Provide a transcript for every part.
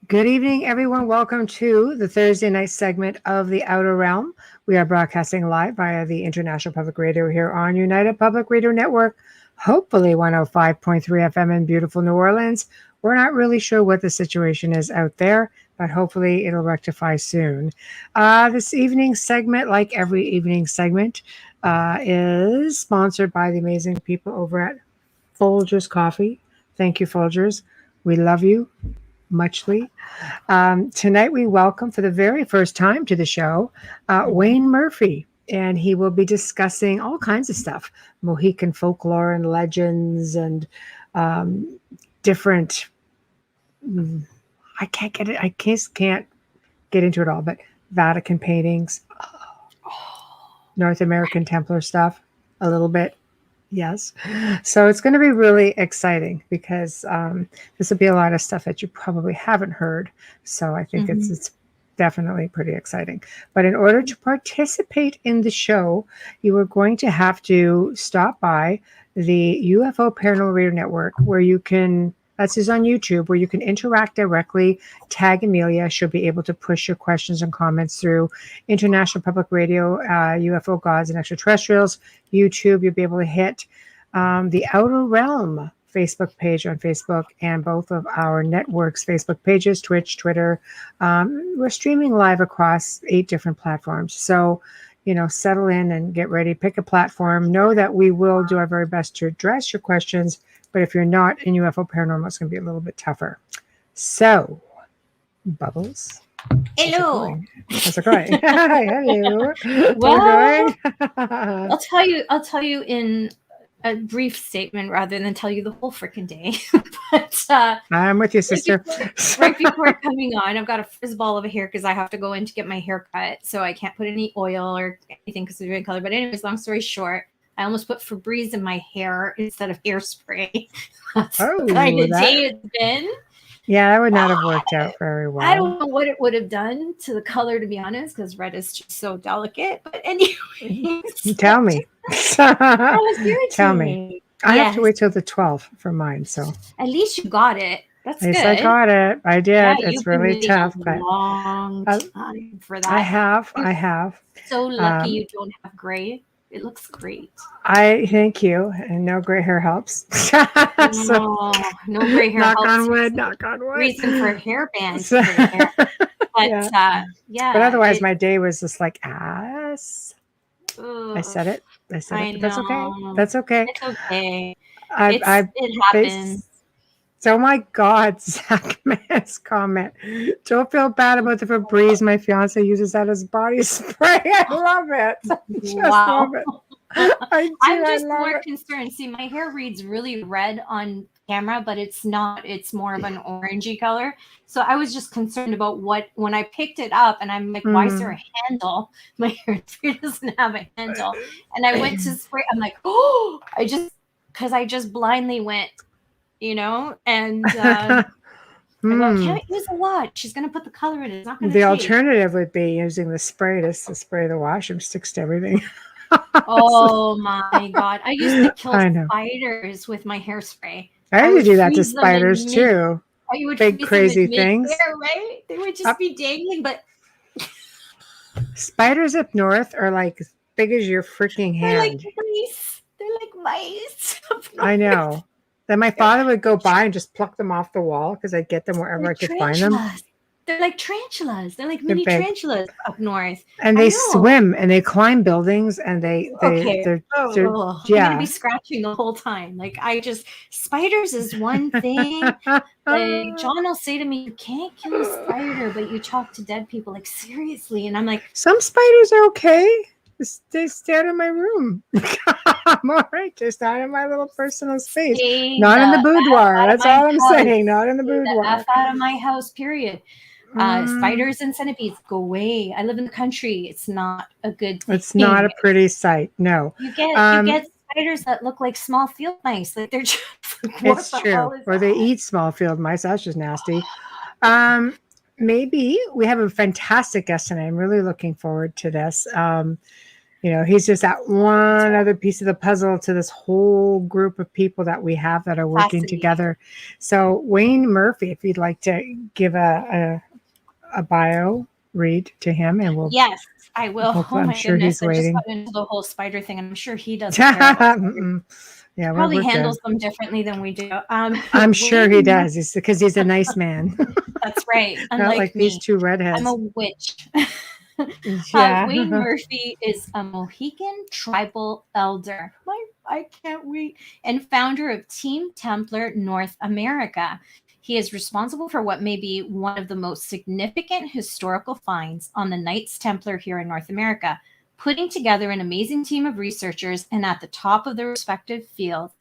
Good evening, everyone. Welcome to the Thursday night segment of The Outer Realm. We are broadcasting live via the International Public Radio here on United Public Radio Network, hopefully 105.3 FM in beautiful New Orleans. We're not really sure what the situation is out there, but hopefully it'll rectify soon. This evening's segment, like every evening segment, is sponsored by the amazing people over at Folgers Coffee. Thank you, Folgers. We love you muchly. Tonight, we welcome for the very first time to the show Wayne Murphy, and he will be discussing all kinds of stuff, Mohican folklore and legends and different. I can't get it. I can't get into it all, but Vatican paintings, North American Templar stuff, a little bit. Yes. So it's going to be really exciting because this will be a lot of stuff that you probably haven't heard. So I think it's definitely pretty exciting. But in order to participate in the show, you are going to have to stop by the UFO Paranormal Radio Network, where you can, that's on YouTube, where you can interact directly, tag Amelia. She'll be able to push your questions and comments through International Public Radio, UFO Gods and Extraterrestrials, YouTube. You'll be able to hit the Outer Realm Facebook page on Facebook and both of our networks' Facebook pages, Twitch, Twitter. We're streaming live across 8 different platforms. So, settle in and get ready. Pick a platform. Know that we will do our very best to address your questions. But if you're not in UFO Paranormal, it's going to be a little bit tougher. So, Bubbles. Hello. How's it going? Hello. Well, I'll tell you in a brief statement rather than tell you the whole freaking day. But I'm with you, sister. Right before coming on, I've got a frizzball of a hair because I have to go in to get my hair cut, so I can't put any oil or anything because of the color. But anyways, long story short, I almost put Febreze in my hair instead of hairspray. That's the kind of day it's been. Yeah, that would not have worked out very well. I don't know what it would have done to the color, to be honest, because red is just so delicate. But anyways. Tell me. Tell me. I have to wait till the 12th for mine. So at least you got it. That's good. I got it. I did. Yeah, it's really tough. But long time for that. I have. So lucky you don't have gray. It looks great. I thank you, and no gray hair helps. No gray hair helps. Knock on wood. Reason for hair bands. For the hair. But yeah. But otherwise, my day was just like ass. I said it. But that's okay. That's okay. It's okay. It happens. Oh my God, Zach Man's comment. Don't feel bad about the Febreze. My fiance uses that as body spray. I love it. Wow. Love it. I'm just more concerned. See, my hair reads really red on camera, but it's not. It's more of an orangey color. So I was just concerned about when I picked it up, and I'm like, why is there a handle? My hair doesn't have a handle. And I went to spray. I'm like, because I just blindly went, and I can't use a lot. She's going to put the color in it. It's not going to The alternative would be using the spray to spray the wash and sticks to everything. Oh my God. I used to kill spiders with my hairspray. I used to do that to spiders too. You would big crazy things. Right? They would just be dangling, but spiders up north are like as big as your freaking hand. They're like mice. I know. Then my father would go by and just pluck them off the wall because I'd get them wherever I could find them. They're like tarantulas. They're like mini tarantulas up north. And they swim and they climb buildings and they're I'm gonna be scratching the whole time. Like spiders is one thing. Like John will say to me, you can't kill a spider, but you talk to dead people. Like seriously. And I'm like, some spiders are okay. They stay out of my room. I'm all right. Just out of my little personal space. Not in the boudoir. That's all I'm saying. Not in the boudoir. F out of my house, period. Spiders and centipedes, go away. I live in the country. It's not a good thing. It's not a pretty sight. No. You get spiders that look like small field mice. Like they're just it's true. Or they eat small field mice. That's just nasty. Maybe we have a fantastic guest tonight. I'm really looking forward to this. he's just that one other piece of the puzzle to this whole group of people that we have that are working Fascinating. together. So Wayne Murphy, if you'd like to give a bio read to him, and we'll. Yes, I will. Hopefully, Oh I'm my sure goodness. he's I just waiting. got into the whole spider thing. I'm sure he doesn't care about spiders. Yeah, Probably we're handles good. them differently than we do. I'm sure he Wayne does. Because he's a nice man. That's right. Not Unlike like these me, two I'm redheads. a witch. Yeah. Wayne Murphy is a Mohican tribal elder. I can't wait. And founder of Team Templar North America. He is responsible for what may be one of the most significant historical finds on the Knights Templar here in North America, putting together an amazing team of researchers and at the top of their respective fields.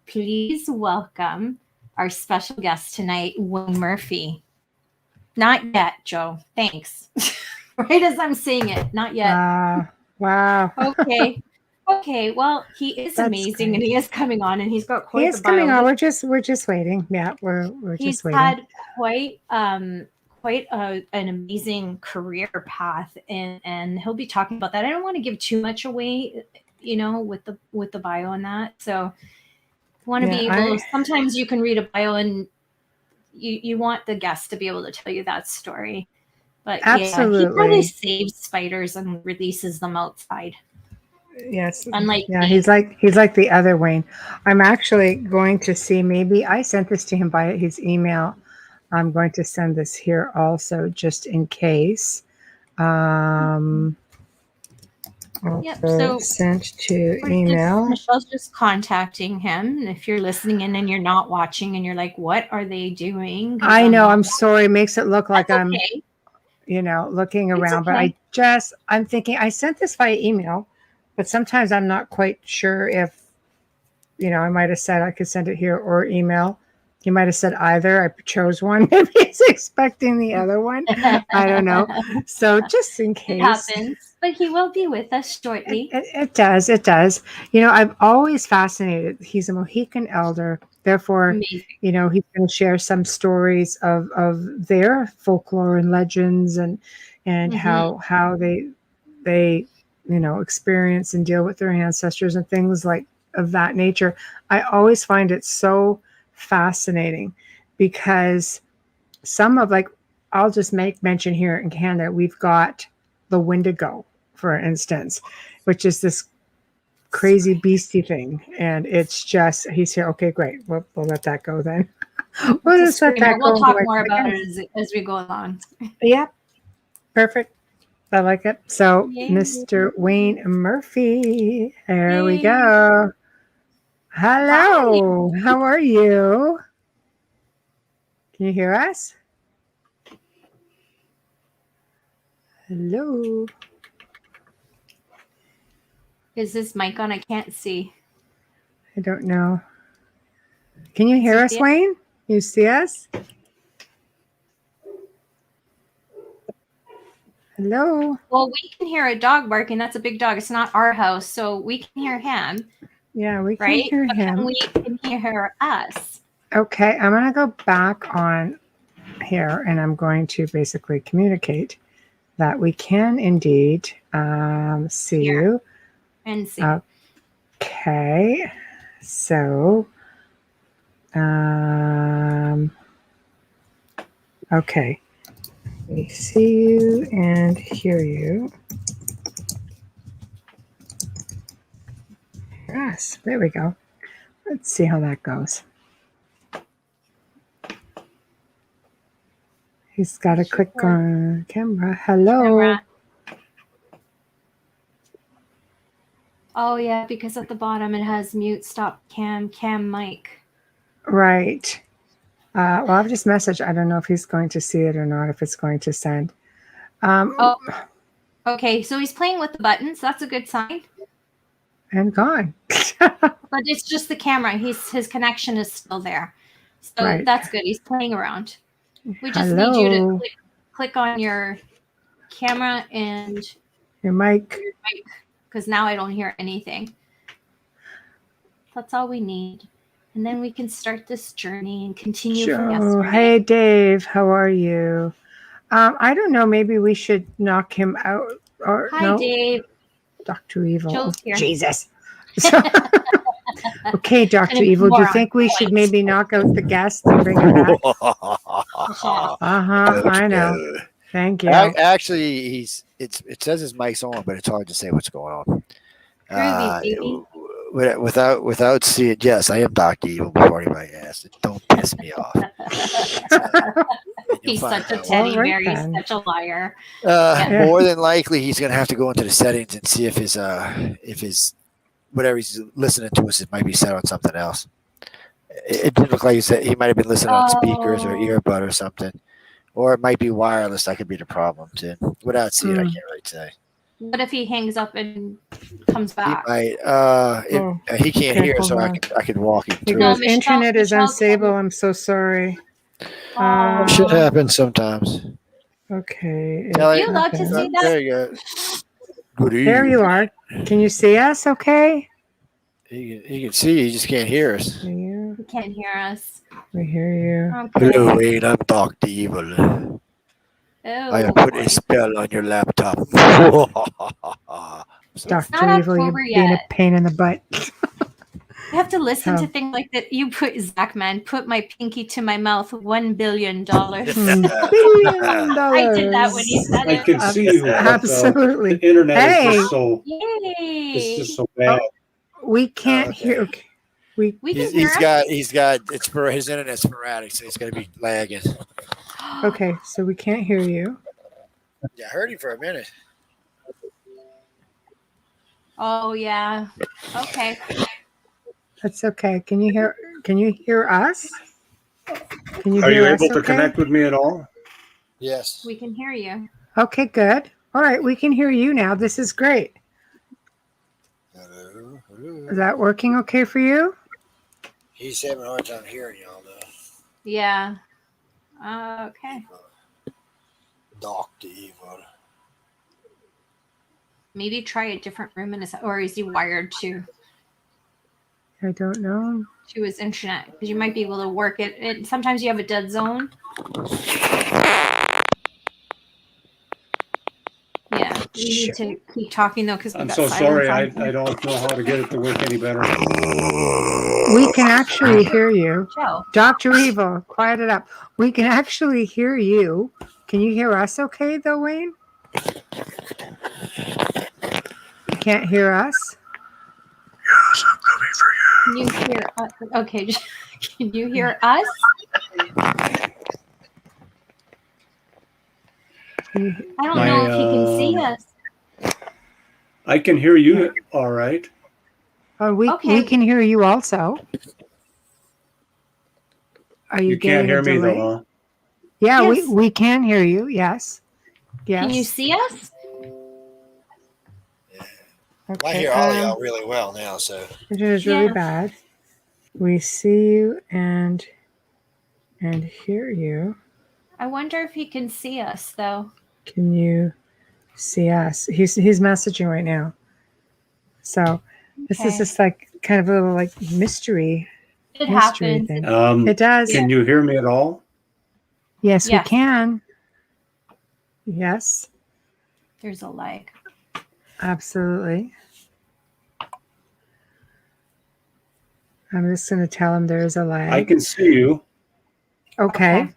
Please welcome our special guest tonight, Wayne Murphy. Not yet, Joe. Thanks. Right as I'm saying it, not yet. Wow. Okay. Okay. Well, he is That's amazing, great. and he is coming on, and he's got quite He the is coming bio. on. We're just waiting. Yeah, we're He's just waiting. had quite an amazing career path, and he'll be talking about that. I don't want to give too much away, with the bio and that. So want to be able. Sometimes you can read a bio and you want the guest to be able to tell you that story. But absolutely. Yeah, he probably saves spiders and releases them outside. Yes. Unlike yeah, me. he's like the other Wayne. I'm actually going to see, maybe I sent this to him by his email. I'm going to send this here also just in case. Yep, so sent to email. Michelle's just contacting him. And if you're listening in and you're not watching and you're like, what are they doing? I know, I'm sorry. It makes it look like I'm okay. Looking around, but I'm thinking I sent this via email, but sometimes I'm not quite sure if, I might have said I could send it here or email. He might have said either. I chose one. Maybe he's expecting the other one. I don't know. So just in case. It happens, but he will be with us shortly. It does. It does. I've always fascinated. He's a Mohican elder. Therefore, Amazing. he's going to share some stories of their folklore and legends and how they experience and deal with their ancestors and things like of that nature. I always find it so fascinating because some of I'll just make mention here in Canada, we've got the Wendigo, for instance, which is this crazy beastie thing, and it's just he's here. Okay, great. We'll let that go then. We'll just let that go. We'll talk more about it as we go along. Yeah, perfect. I like it. So, Yay. Mr. Wayne Murphy, there we go. Hello. Hi. How are you? Can you hear us? Hello. Is this mic on? I can't see. I don't know. Can you hear us, Wayne? You see us? Hello. Well, we can hear a dog barking. That's a big dog. It's not our house, so we can hear him. Yeah, we can hear him. We can hear us. Okay, I'm going to go back on here, and I'm going to basically communicate that we can indeed see you. And see. Okay, so, okay, we see you and hear you. Yes, there we go. Let's see how that goes. He's got to click on camera. Hello. Camera. Oh, yeah, because at the bottom it has mute, stop, cam, mic. Right. Well, I've just messaged. I don't know if he's going to see it or not, if it's going to send. Okay, so he's playing with the buttons. That's a good sign. And gone. But it's just the camera. His connection is still there. So That's good. He's playing around. We just need you to click on your camera and your mic. Because now I don't hear anything. That's all we need. And then we can start this journey and continue from yesterday. Hey, Dave. How are you? I don't know. Maybe we should knock him out. Hi, Dave. Dr. Evil. Joe's here. Jesus. So, okay, Dr. Evil, do you think we should maybe knock out the guest and bring it back? I know. Thank you. Actually, it says his mic's on, but it's hard to say what's going on. Groovy, baby. Without seeing, yes, I am Dr. Evil before anybody asks. Don't piss me off. He's such a out. teddy All bear. right, He's then. such a liar. More than likely, he's going to have to go into the settings and see if his whatever he's listening to us, it might be set on something else. It didn't look like he might have been listening on speakers or earbud or something, or it might be wireless. That could be the problem too. Without seeing, I can't really say. What if he hangs up and comes back? He might. He can't hear, so I could walk him He through. goes, Michelle- internet is Michelle, unstable. I'm so sorry. Shit happens sometimes. Okay. Tell You allowed to see that? There you go. Good evening. There you are. Can you see us okay? He can see. He just can't hear us. Yeah, He can't hear us. we hear you. Okay. Hello, Wayne. I'm Dr. Evil. I have put a spell on your laptop. Dr. not Evil, you're October being a yet. pain in the butt. You have to listen Oh. to things like that. You put Zachman, put my pinky to my mouth, $1 billion. $1 billion. I did that when you said I it. can see you. But, Absolutely. the internet Hey. is just so Yay! it's just so bad. We can't Okay. hear. Okay. We can He's hear got it's for his internet's sporadic, so it's gonna be lagging. us. Okay, so we can't hear you. Yeah, I heard him for a minute. Oh yeah. Okay. That's okay. Can you hear? Can you hear us? Can you Are hear you us? able to okay? connect with me at all? Yes. We can hear you. Okay, good. All right, we can hear you now. This is great. Hello. Is that working okay for you? He's having a hard time hearing y'all though. Yeah. Okay. Dr. Evil. Maybe try a different room or is he wired to I don't know. his internet? Because you might be able to work it. Sometimes you have a dead zone. Yeah. We need to keep talking though because I'm so sorry. I don't know how to get it to work any better. We can actually hear you. Joe. Dr. Evil, quiet it up. We can actually hear you. Can you hear us okay, though, Wayne? You can't hear us? Yes, I'm coming for you. Can you hear us? Okay. Can you hear us? I don't know if he can see us. I can hear you all right. Oh, we Okay. can hear you also. Are you, You can't getting a hear me delay? though, huh? Yeah, Yes. we can hear you. Yes. Yes. Can you see us? I hear all of y'all really well now, so Internet is really Yeah. bad. We see you and hear you. I wonder if he can see us though. Can you see us? He's messaging right now. So this is Okay. just like kind of a little like mystery It mystery happens. thing. Um, It does. Can you hear me at all? Yes, Yes. we can. Yes, There's a lag. absolutely. I'm just going to tell him there's a lag. I can see you. Okay. Okay.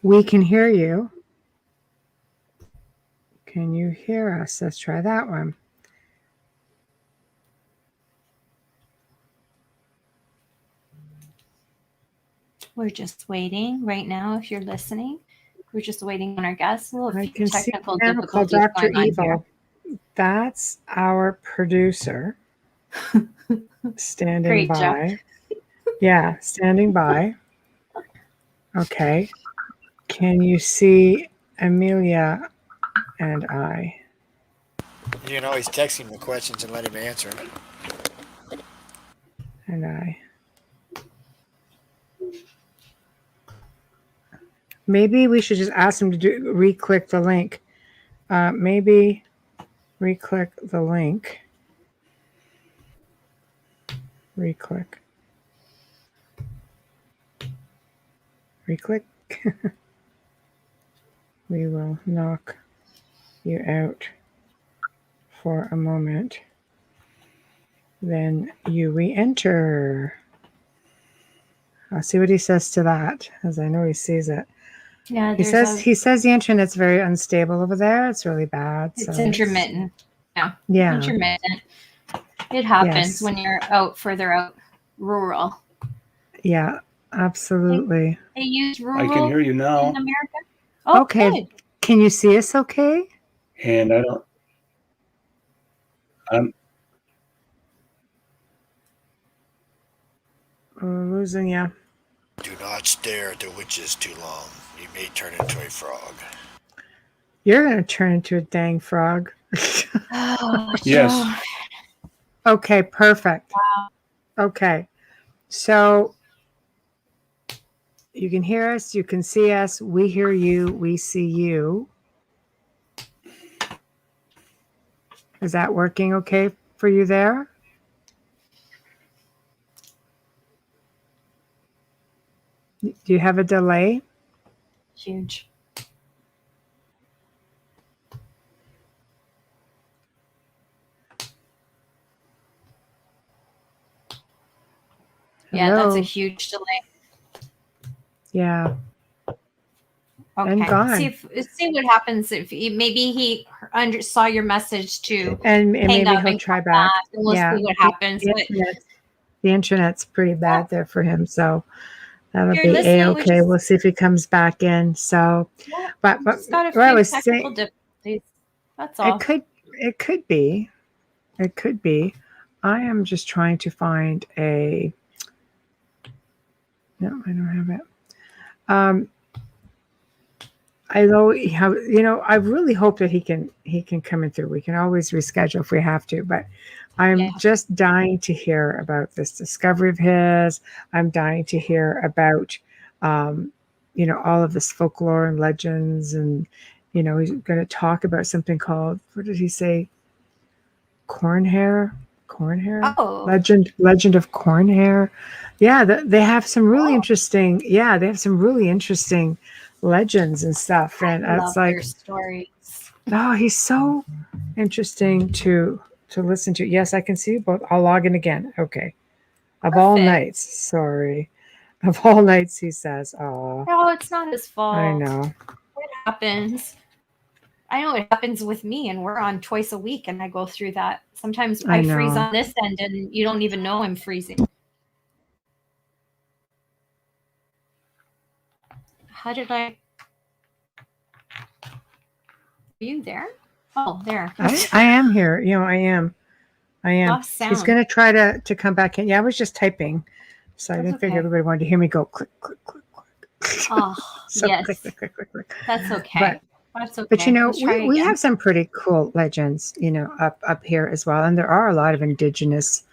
We can hear you. Can you hear us? Let's try that one. We're just waiting right now. If you're listening, we're just waiting on our guests. A little I few can see technical now called difficulties Dr. going on here. Evil. That's our producer standing Great by. Yeah, standing by. Okay. Can you see Amelia and I? you can always text him the questions and let him answer them. And I. Maybe we should just ask him to re-click the link. Maybe re-click the link. Re-click. Re-click. We will knock you out for a moment. Then you re-enter. I'll see what he says to that, as I know he sees it. Yeah, He says the internet's very unstable over there. It's really bad. it's So intermittent. yeah. Intermittent. It happens Yes. when you're further out, rural. Yeah, absolutely. They use rural I can hear you in now, America. Oh, Okay. good. Can you see us okay? and I'm We're losing you. Do not stare at the witches too long. You may turn into a frog. You're going to turn into a dang frog. Oh, Yes. Joe. Okay, perfect. Okay. So you can hear us, you can see us, we hear you, we see you. Is that working okay for you there? Do you have a delay? Huge. Yeah, that's Hello? a huge delay. Yeah. Okay. And gone. See what happens if maybe he saw your message to And hang maybe up he'll and try come back. and we'll Yeah. see what happens. But The internet's pretty bad there for him, so that'll If be you're listening, we A-okay. just- We'll see if he comes back in. So, yeah, but just got a what I few was technical saying, difficulties. That's all. it could be. It could be. I am just trying to find a. No, I don't have it. I know how, I really hope that he can come in through. We can always reschedule if we have to, but I'm just dying to hear about this discovery of his. I'm dying to hear about, all of this folklore and legends, and he's going to talk about something called, what did he say? Cornhair. Oh. Legend of Cornhair. Yeah, they have some really interesting. Yeah, they have some really interesting legends and stuff, and I it's love like, their stories. oh, he's so interesting to listen to. Yes, I can see you both. I'll log in again. Okay. Of all Perfect. nights, sorry. Of all nights, he says. Oh, No, it's not his fault. I know. It happens. I know it happens with me, and we're on twice a week, and I go through that. Sometimes I freeze on this end, and you don't even know I'm freezing. How did I? Are you there? Oh, there. I am here. I am. Lost sound. He's going to try to come back in. Yeah, I was just typing, so I didn't figure okay. everybody wanted to hear me go click, click, click, click. Oh, So yes. click, click, click, click, click. That's okay. That's okay. But Let's try we again. have some pretty cool legends, up here as well, and there are a lot of indigenous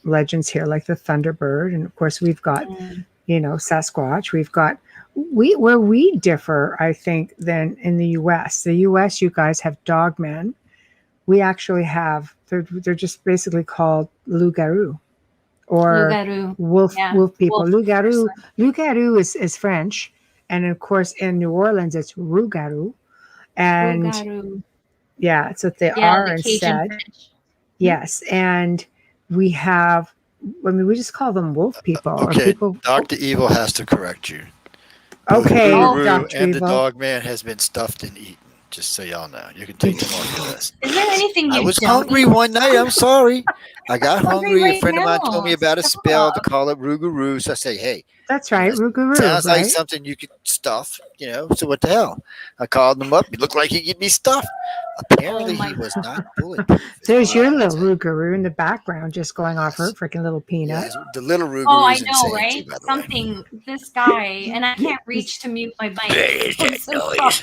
legends here, like the Thunderbird, and of course we've got Sasquatch. We've got where we differ, I think, than in the U.S. The U.S. you guys have dogmen. We actually have they're just basically called loup-garou or Loup-garou. wolf people. Wolf. Loup-garou is French. And of course, in New Orleans, it's rougarou. And Loup-garou. yeah, it's what they Yeah, are the Cajun instead. French. Yes. And we have, we just call them wolf people. Okay, Or people. Dr. Evil has to correct you. Okay, Rougarou Dr. and the Evil. dog man has been stuffed and eaten. Just so y'all know, you can take them off your list. Is there anything you I was don't hungry eat? one night. I'm sorry. I got Hungry hungry. A right friend of mine now. told me about a Stop. spell to call it rougarou. So I say, hey, That's right, rougarou, sounds right? like something you could stuff, So what the hell? I called him up. He looked like he could be stuffed. Apparently, Oh he was God. not bulletproof. is There's what I your would little say. rougarou in the background, just going off her freaking little peanut. Yes, the little rougarou Oh, I is know, insane, right? too, by the way. Something. This guy, and I can't reach to mute my mic. I'm so sorry.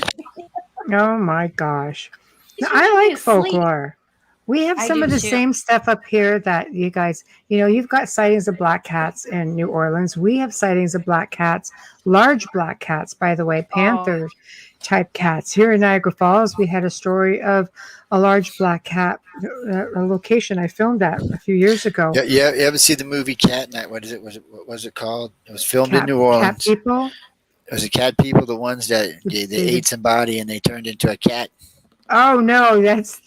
Oh my gosh. He's Now, I usually like asleep. folklore. We have I some do of the too. same stuff up here that you guys, you've got sightings of black cats in New Orleans. We have sightings of black cats, large black cats, by the way, panther type cats. Here in Niagara Falls, we had a story of a large black cat, a location I filmed at a few years ago. Yeah. You ever see the movie Cat Night? What was it called? It was filmed in New Cat Orleans. people. It was the cat people, the ones that they ate somebody and they turned into a cat. Oh no, that's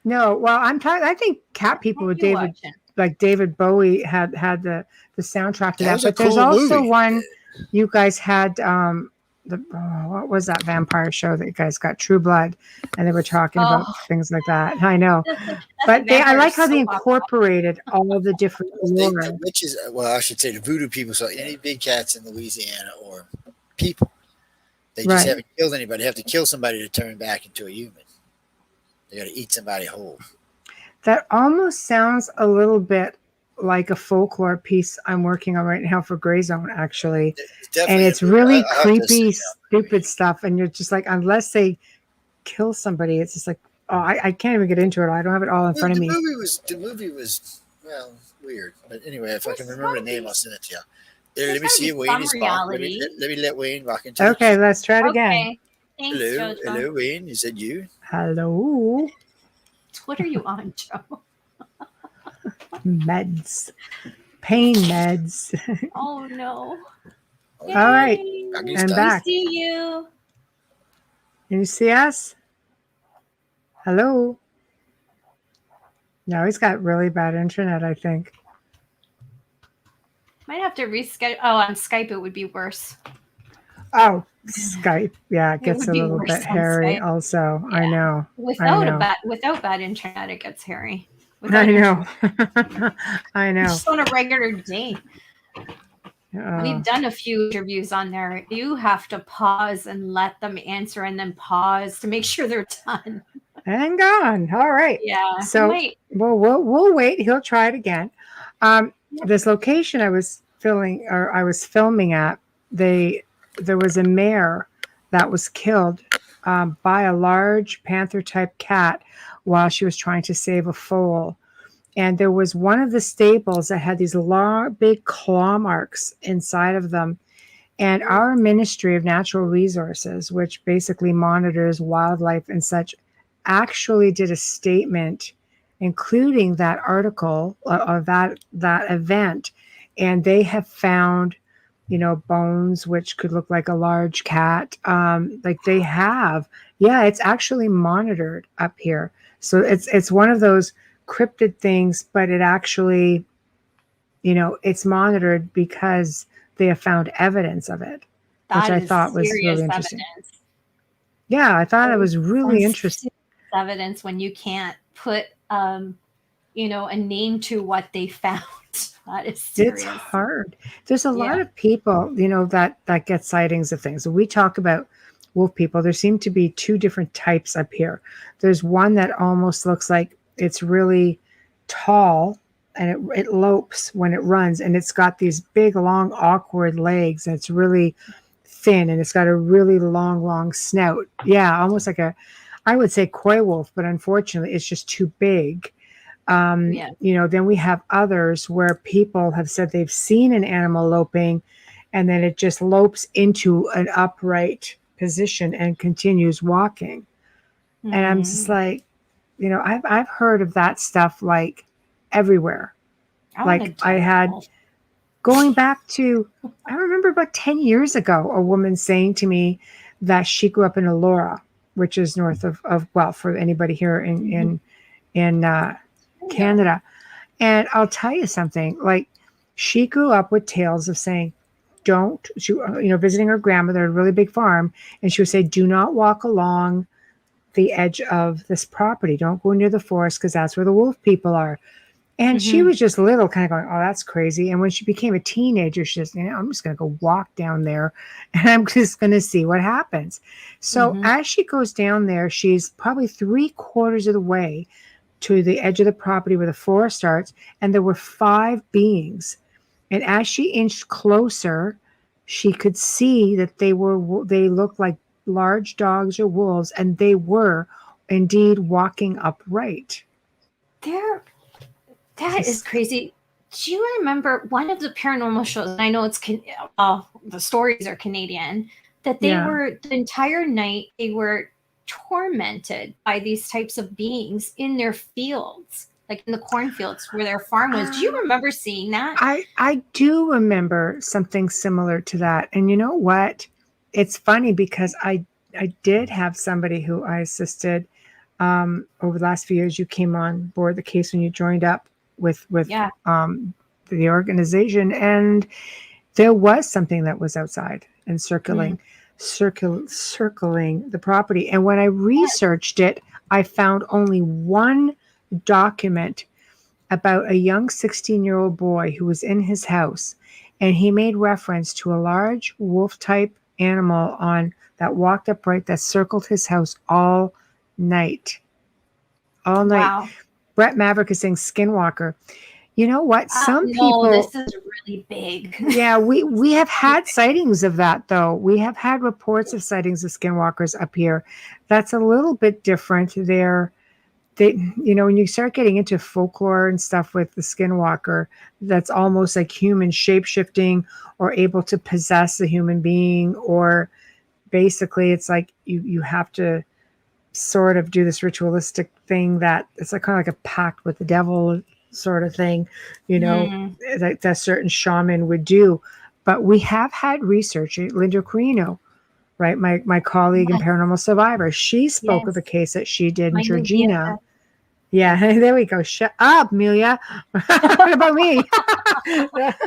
no. Well, I'm talking. I think cat people with What are you David, watching? like David Bowie, had the soundtrack to That that. was a But there's cool also movie. one you guys had. What was that vampire show that you guys got? True Blood, and they were talking about Oh, things like that. I know, that's a but I vampire like how they soap opera. incorporated all of the different lore. The witches, well, I should say the voodoo people saw any big cats in Louisiana or people. They just Right. haven't killed anybody. They have to kill somebody to turn back into a human. They got to eat somebody whole. That almost sounds a little bit like a folklore piece I'm working on right now for Grey Zone, actually. It's And definitely. it's really I'll have to creepy, sit down. stupid stuff. And you're just like, unless they kill somebody, it's just like, oh, I can't even get into it. I don't have it all in front of me. The movie was well weird, but anyway, if I can remember the name, I'll send it to you. There, let me see. Wayne is back. Let me let Wayne walk into. Okay, let's try it again. Okay. Thanks, Hello, Jojo. hello, Wayne. Is that you? Hello. What are you on, Joe? Meds. Pain meds. Oh no. All right. Yay. Back in I'm his time. back. See you. Can you see us? Hello. No, he's got really bad internet, I think. Might have to reschedule. Oh, on Skype it would be worse. Oh, Skype. Yeah, it It gets would a be little worse bit on hairy Skype. also. I Yeah. know. Without bad internet, it gets hairy. I know. I know. Just on a regular day. Oh. We've done a few interviews on there. You have to pause and let them answer, and then pause to make sure they're done. And gone. All right. Yeah. So we'll wait. He'll try it again. This location I was filming at, there was a mare that was killed by a large panther type cat while she was trying to save a foal. And there was one of the stables that had these long, big claw marks inside of them. And our Ministry of Natural Resources, which basically monitors wildlife and such, actually did a statement, including that article of that event. And they have found, bones which could look like a large cat. Like they have, it's actually monitored up here. So it's one of those cryptid things, but it actually, it's monitored because they have found evidence of it, which I thought was really interesting. Evidence. Yeah, I thought it was really interesting. Evidence when you can't put, a name to what they found. That is serious. It's hard. There's a lot of people, that get sightings of things. We talk about wolf people. There seem to be two different types up here. There's one that almost looks like it's really tall and it lopes when it runs, and it's got these big, long, awkward legs, and it's really thin, and it's got a really long snout. Yeah, almost like I would say coy wolf, but unfortunately it's just too big. Then we have others where people have said they've seen an animal loping, and then it just lopes into an upright position and continues walking. Mm-hmm. And I'm just like, I've heard of that stuff like everywhere. I had going back to, I remember about 10 years ago, a woman saying to me that she grew up in Elora, which is north of for anybody here in Canada. And I'll tell you something, like she grew up with tales of saying, visiting her grandmother at a really big farm. And she would say, do not walk along the edge of this property. Don't go near the forest because that's where the wolf people are. And she was just little, kind of going, oh, that's crazy. And when she became a teenager, she says, I'm just going to go walk down there and I'm just going to see what happens. So as she goes down there, she's probably 3/4 of the way to the edge of the property where the forest starts. And there were 5 beings. And as she inched closer, she could see that they looked like large dogs or wolves, and they were indeed walking upright. That is crazy. Do you remember one of the paranormal shows? And I know it's the stories are Canadian. That they were the entire night they were tormented by these types of beings in their fields, like in the cornfields where their farm was. Do you remember seeing that? I do remember something similar to that. And you know what? It's funny because I did have somebody who I assisted over the last few years. You came on board the case when you joined up with the organization, and there was something that was outside and circling the property. And when I researched it, I found only one document about a young 16-year-old boy who was in his house, and he made reference to a large wolf-type animal that walked upright that circled his house all night. All night. Wow. Brett Maverick is saying skinwalker. You know what? Some people. This is really big. Yeah, we have had sightings of that, though. We have had reports of sightings of skinwalkers up here. That's a little bit different. When you start getting into folklore and stuff with the skinwalker, that's almost like human shape-shifting or able to possess a human being, or basically it's like you have to sort of do this ritualistic thing that it's like kind of like a pact with the devil sort of thing, like that certain shaman would do. But we have had research. Linda Carino, right? My colleague and paranormal survivor, she spoke of a case that she did in Georgina. Yeah, there we go. Shut up, Amelia. What about me?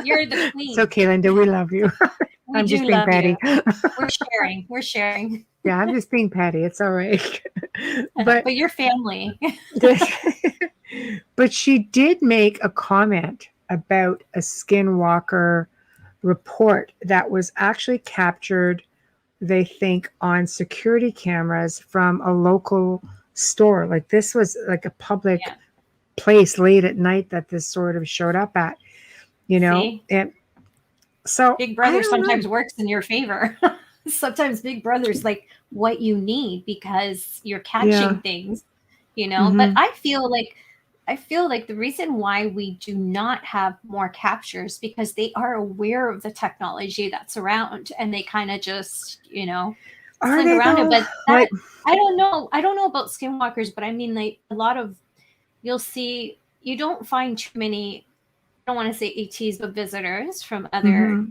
You're the queen. It's okay, Linda. We love you. I'm just being petty. We're sharing. Yeah, I'm just being petty. It's all right. But your family. But she did make a comment about a skinwalker report that was actually captured, they think, on security cameras from a local store. Like this was like a public place late at night that this sort of showed up at, See? And so Big Brother sometimes works in your favor. Sometimes Big Brother's like what you need because you're catching things, But I feel like the reason why we do not have more captures because they are aware of the technology that's around and they kind of just, sling around it. But I don't know about skinwalkers, but I mean, like a lot of, you don't find too many, I don't want to say ETs, but visitors from other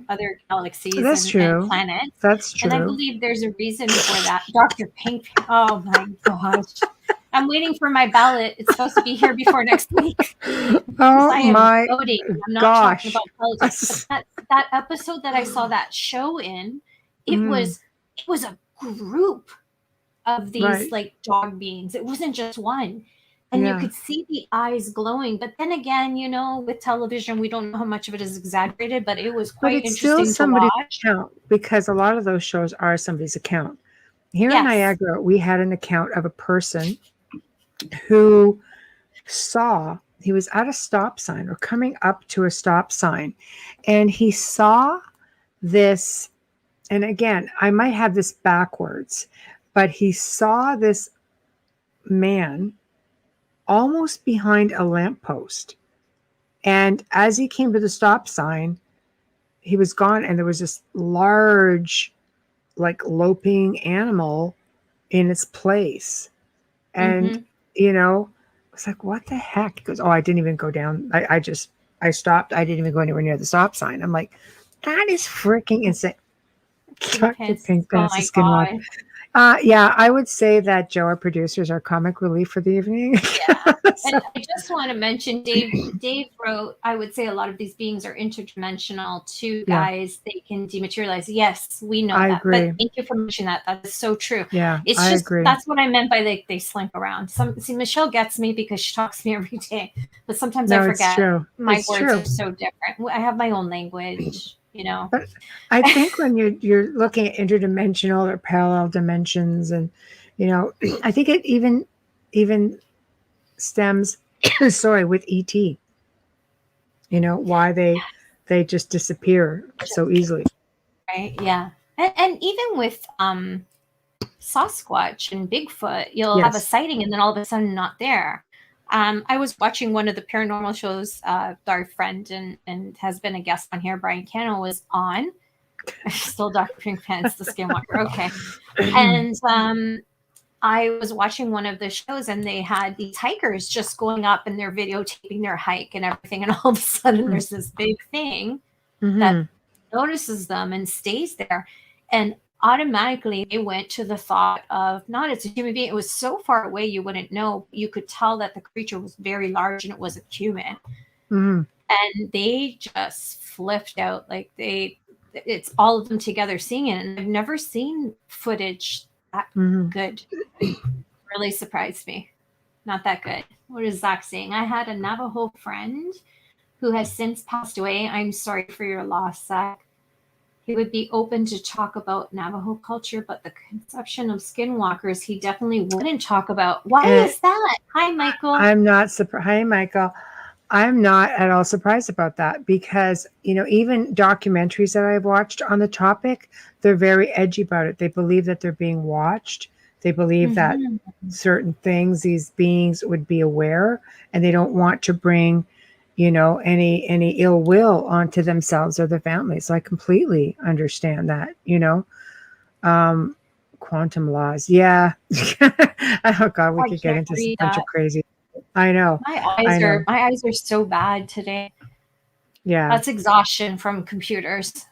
galaxies and planets. That's true. And I believe there's a reason for that. Dr. Pink. Oh my gosh. I'm waiting for my ballot. It's supposed to be here before next week. Oh my voting. I'm not talking about politics. But that episode that I saw that show in, it was a group of these like dog beings. It wasn't just one. And you could see the eyes glowing. But then again, with television, we don't know how much of it is exaggerated, but it was quite interesting to watch. Account, because a lot of those shows are somebody's account. Here in Niagara, we had an account of a person who he was at a stop sign or coming up to a stop sign, and he saw this, and again, I might have this backwards, but he saw this man almost behind a lamppost. And as he came to the stop sign, he was gone, and there was this large, like loping animal in its place. And, it's like, what the heck? He goes, oh, I didn't even go down. I stopped. I didn't even go anywhere near the stop sign. I'm like, that is freaking insane. Dr. Pink Pants Skinwalker. I would say that Joe, our producers, are comic relief for the evening. Yeah. And I just want to mention, Dave wrote, I would say a lot of these beings are interdimensional too, guys. They can dematerialize. Yes, we know that. Agree. But thank you for mentioning that. That is so true. Yeah, it's I just, agree. That's what I meant by they slink around. Michelle gets me because she talks to me every day. But sometimes I forget. It's true. My words are so different. I have my own language. But I think when you're looking at interdimensional or parallel dimensions, and I think it even stems with ET, why they just disappear so easily, right? Yeah. And even with Sasquatch and Bigfoot, you'll have a sighting and then all of a sudden not there. I was watching one of the paranormal shows our friend and has been a guest on here, Brian Cano, was on. Still Dr. Pink Pants, the Skinwalker. Okay. And I was watching one of the shows and they had these hikers just going up and they're videotaping their hike and everything. And all of a sudden there's this big thing that notices them and stays there. And automatically they went to the thought of not as a human being. It was so far away you wouldn't know. You could tell that the creature was very large and it was a human. Mm-hmm. And they just flipped out. Like it's all of them together seeing it. And I've never seen footage that good. Really surprised me. Not that good. What is Zach saying? I had a Navajo friend who has since passed away. I'm sorry for your loss, Zach. He would be open to talk about Navajo culture, but the conception of skinwalkers, he definitely wouldn't talk about. Why is that? Hi, Michael. I'm not surprised. Hi, Michael. I'm not at all surprised about that because, even documentaries that I've watched on the topic, they're very edgy about it. They believe that they're being watched. They believe that certain things, these beings would be aware, and they don't want to bring, any ill will onto themselves or their families. So I completely understand that, quantum laws. Yeah. Oh God, we could get into a bunch of crazy. I know. My eyes are so bad today. Yeah. That's exhaustion from computers.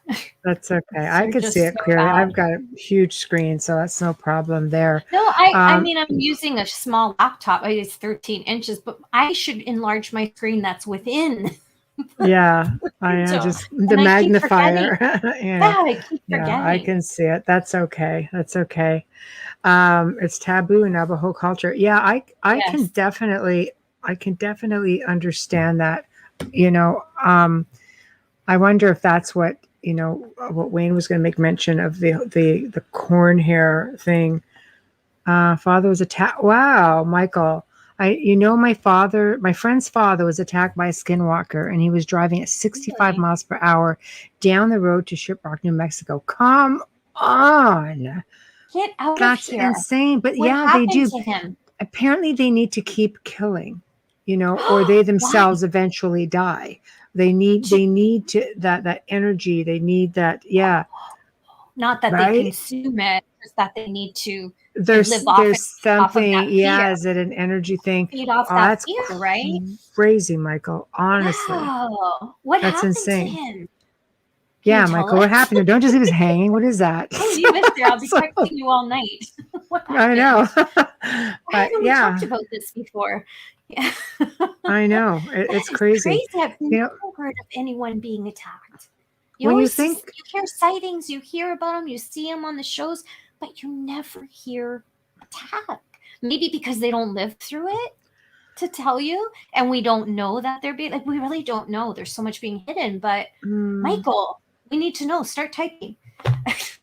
That's okay. I can see it clearly. I've got a huge screen, so that's no problem there. No, I mean, I'm using a small laptop. It's 13 inches, but I should enlarge my screen that's within. Yeah, just the magnifier. I keep forgetting. I can see it. That's okay. That's okay. It's taboo in Navajo culture. Yeah, I can definitely understand that. I wonder if that's what what Wayne was going to make mention of the corn hair thing. Father was attacked. Wow, Michael. My friend's father was attacked by a skinwalker, and he was driving at 65 miles per hour down the road to Shiprock, New Mexico. Come on. Get out That's of here. That's insane. But what they do. To him? Apparently they need to keep killing, or they themselves eventually die. They need to that energy. They need that. Yeah. Not that they consume it, just that they need to there's something. Off of is it an energy thing? Feed off that fear, right? Crazy, Michael. Honestly. Wow. What happened insane. To him? Yeah, Michael, what happened? Don't just leave us hanging. What is that? Oh, you missed it. I'll be texting you all night. What happened? I know. But we talked about this before. Yeah. I know. It's crazy. I've never heard of anyone being attacked. You hear sightings, you hear about them, you see them on the shows, but you never hear attack. Maybe because they don't live through it to tell you, and we don't know that they're being we really don't know. There's so much being hidden, but Michael, we need to know. Start typing.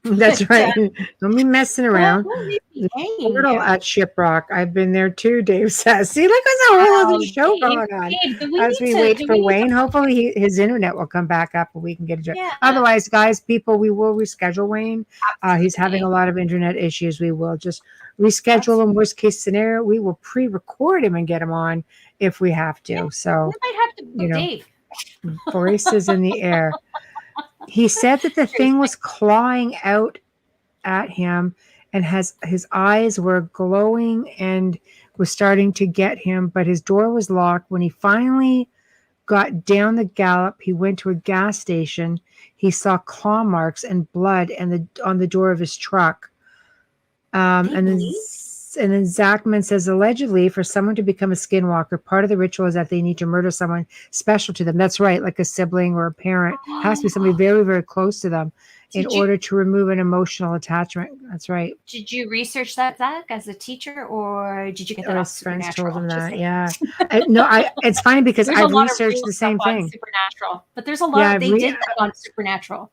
That's right. Don't be messing around. Portal at Shiprock. I've been there too, Dave says. See, look, there's a whole other show going on. As we wait for Wayne, hopefully his internet will come back up and we can get a job. Yeah. Otherwise, guys, people, we will reschedule Wayne. He's having a lot of internet issues. We will just reschedule him. Worst case scenario, we will pre-record him and get him on if we have to. So, we might have to Dave. Voices in the air. He said that the thing was clawing out at him and his eyes were glowing and was starting to get him, but his door was locked. When he finally got down the gallop, he went to a gas station. He saw claw marks and blood on the door of his truck. And then Zachman says, allegedly, for someone to become a skinwalker, part of the ritual is that they need to murder someone special to them. That's right, like a sibling or a parent. It has to be somebody very, very close to them in order to remove an emotional attachment. That's right. Did you research that, Zach, as a teacher, or did you get that off friends Supernatural? Told him that, yeah. It's funny because I've researched the same thing. Supernatural, but there's a lot. They did that on Supernatural.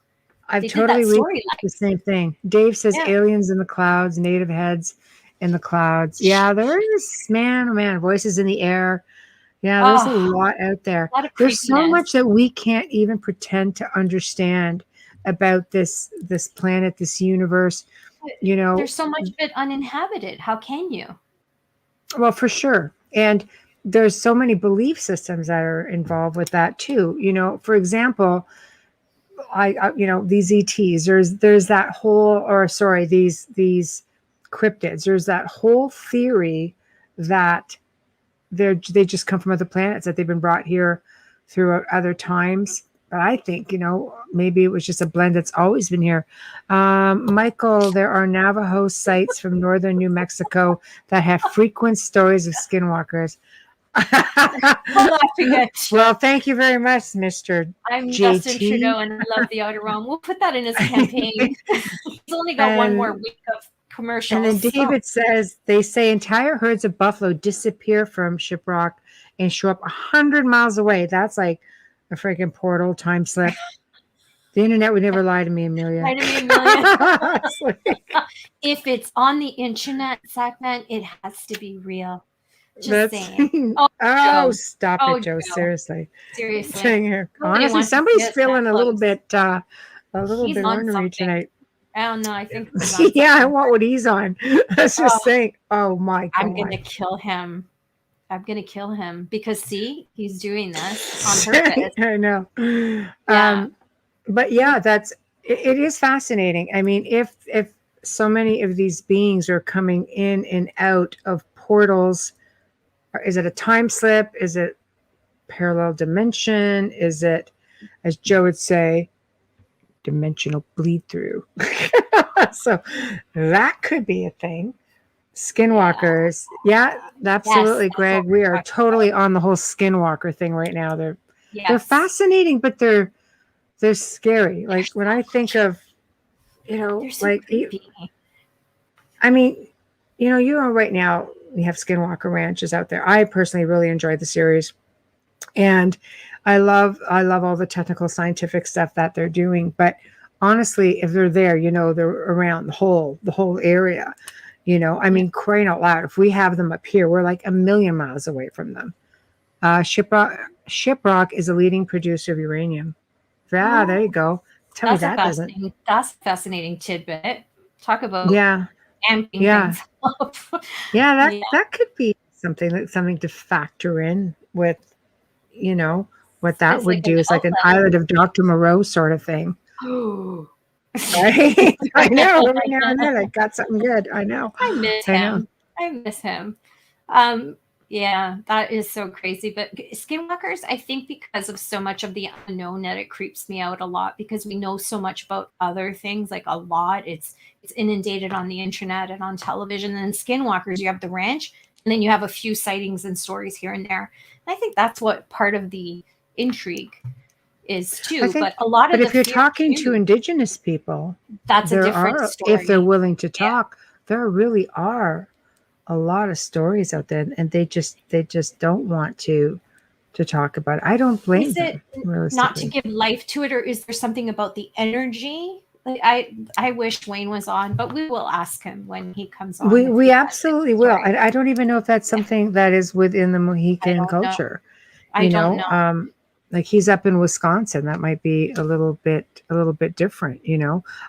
I've totally researched the same thing. Dave says aliens in the clouds, native heads in the clouds. Yeah, there is, man, voices in the air. Yeah, there's a lot out there. There's so much that we can't even pretend to understand about this planet, this universe. There's so much of it uninhabited. How can you? Well, for sure. And there's so many belief systems that are involved with that too. For example, I these ETs, there's that whole, these cryptids, there's that whole theory that they just come from other planets, that they've been brought here through other times. But I think, maybe it was just a blend that's always been here. Michael, there are Navajo sites from northern New Mexico that have frequent stories of skinwalkers. I'm laughing at you. Well, thank you very much, Mr. I'm JT. Justin Trudeau and I love the Outer Realm. We'll put that in his campaign. He's only got one more week of commercials. And then David says, they say entire herds of buffalo disappear from Shiprock and show up 100 miles away. That's like a freaking portal time slip. The internet would never lie to me, Amelia. Lie to me, Amelia. If it's on the internet, Zachman, it has to be real. Just saying. Oh, stop Oh, it, Joe. Joe. Seriously. Seriously. Saying here. Nobody Honestly, wants to somebody's see us feeling that a little close. bit He's on ornery something. tonight. I don't know. I think he's on Yeah, I something. want what he's on. Let's just say, oh my God. I'm going to kill him. I'm going to kill him because, see, he's doing this on purpose. I know. Yeah. But yeah, it is fascinating. I mean, if so many of these beings are coming in and out of portals, is it a time slip? Is it parallel dimension? Is it, as Joe would say, dimensional bleed through? So that could be a thing. Skinwalkers. Yeah, absolutely, Yes, Greg. that's what We we're are talking totally on the whole skinwalker thing right now. They're Yes. fascinating, but they're scary. Like when I think of, They're so like, creepy. I mean, right now we have Skinwalker ranches out there. I personally really enjoyed the series, and I love all the technical scientific stuff that they're doing. But honestly, if they're there, they're around the whole area. I mean, crying out loud, if we have them up here, we're like a million miles away from them. Shiprock is a leading producer of uranium. Yeah, there you go. Tell me that doesn't. That's a fascinating tidbit. Talk about Yeah, amping Yeah. things up. yeah, Yeah. that could be something to factor in with, what that It's would like do. an It's like an outlet. Island of Dr. Moreau sort of thing. Ooh. Right? I know. Every now and then I got something good. I know. I miss I know. him. I miss him. Yeah, that is so crazy. But skinwalkers, I think because of so much of the unknown that it creeps me out a lot because we know so much about other things, like a lot. It's inundated on the internet and on television. And then skinwalkers, you have the ranch, and then you have a few sightings and stories here and there. And I think that's what part of the intrigue is too. But a lot of But if the you're fear talking too, to indigenous people, that's a there different are, story. if they're willing to talk, there really are a lot of stories out there, and they just don't want to talk about it. I don't blame Is it them. not to Realistically, give life to it, or is there something about the energy? Like I wish Wayne was on, but we will ask him when he comes on. if we he has absolutely a will. story. I don't even know if that's something that is within the I Mohican don't know. culture. I don't know. Like he's up in Wisconsin, that might be a little bit different.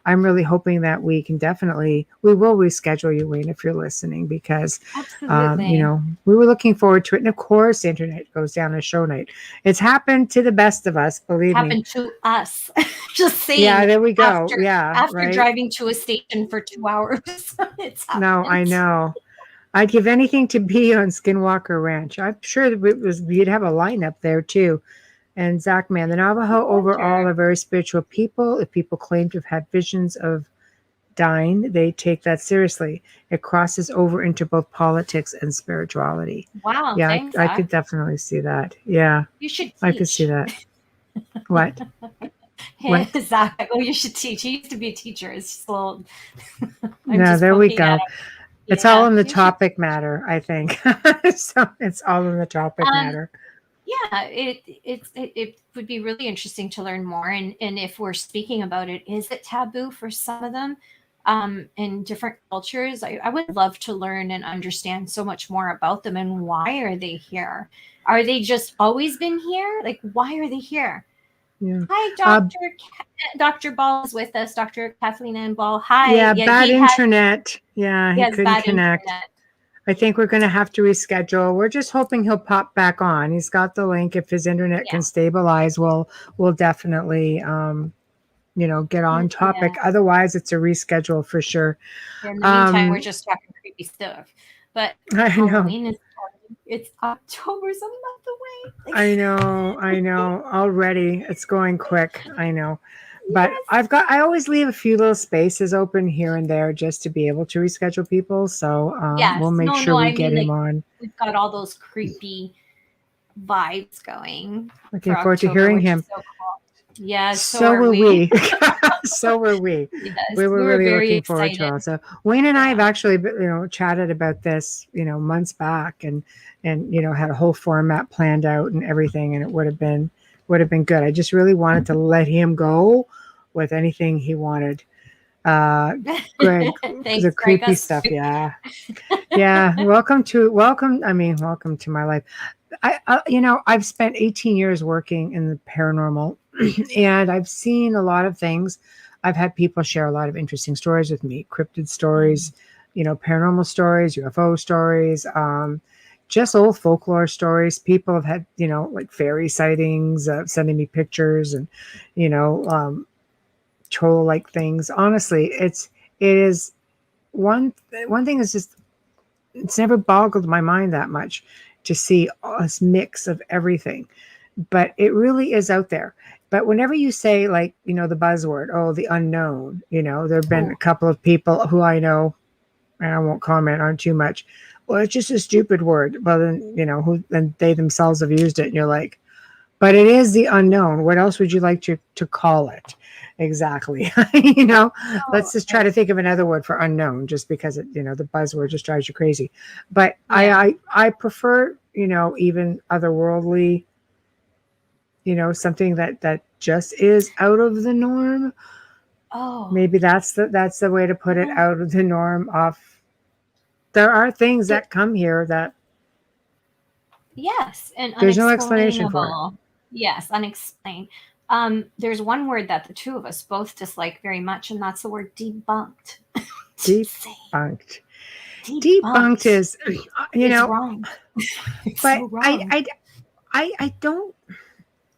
I'm really hoping that we will reschedule you, Wayne, if you're listening, because Absolutely. we were looking forward to it. And of course, the internet goes down a show night. It's happened to the best of us, believe me. Happened to us. Just saying. Yeah, there we go. After right. driving to a station for 2 hours, it's happened. No, I know. I'd give anything to be on Skinwalker Ranch. I'm sure that you'd have a lineup there too. And Zach, man, the Navajo overall are very spiritual people. If people claim to have had visions of dying, they take that seriously. It crosses over into both politics and spirituality. Wow. Yeah, Thanks, I Zach. could definitely see that. Yeah, You should teach. I could see that. What? What? Zach, you should teach. He used to be a teacher. It's just a little. No, there we go. It's all in the you should- topic matter, I think. So it's all in the topic matter. Yeah, it would be really interesting to learn more. And if we're speaking about it, is it taboo for some of them in different cultures? I would love to learn and understand so much more about them and why are they here? Are they just always been here? Like, why are they here? Yeah. Hi, Dr. Ball is with us. Dr. Kathleen Ann Ball. Hi. Yeah, bad he has- internet. Yeah, he he has couldn't bad connect. internet. I think we're going to have to reschedule. We're just hoping he'll pop back on. He's got the link. If his internet can stabilize, we'll definitely, get on topic. Yeah. Otherwise, it's a reschedule for sure. In the meantime, we're just talking creepy stuff. But I know. Halloween is it's October's a month away. I know. Already, it's going quick. I know, but I always leave a few little spaces open here and there just to be able to reschedule people. So we'll make sure we get him on. We've got all those creepy vibes going. Looking forward to hearing him. So cool. Yeah, so were we. So were we. Yes, we were really very looking forward to it. So Wayne and I have actually, chatted about this, months back, and had a whole format planned out and everything, and it would have been good. I just really wanted to let him go with anything he wanted. Greg, the creepy stuff. Yeah. Welcome to my life. I've spent 18 years working in the paranormal, and I've seen a lot of things. I've had people share a lot of interesting stories with me, cryptid stories, paranormal stories, UFO stories, just old folklore stories. People have had, like fairy sightings, sending me pictures and, troll-like things. Honestly, it is one thing is just, it's never boggled my mind that much to see this mix of everything, but it really is out there. But whenever you say, like, the buzzword, the unknown, there have been a couple of people who I know, and I won't comment on too much. Well, it's just a stupid word. Well, then, then they themselves have used it, and you're like, but it is the unknown. What else would you like to call it? Exactly. Let's just try to think of another word for unknown, just because it, the buzzword just drives you crazy. But yeah. I prefer, even otherworldly, something that just is out of the norm. Oh, maybe that's the way to put it. Out of the norm. There are things that come here that. Yes, and there's no explanation for it. Yes, unexplained. There's one word that the two of us both dislike very much, and that's the word debunked. Debunked. Debunked is, it's wrong. It's but so wrong. I don't.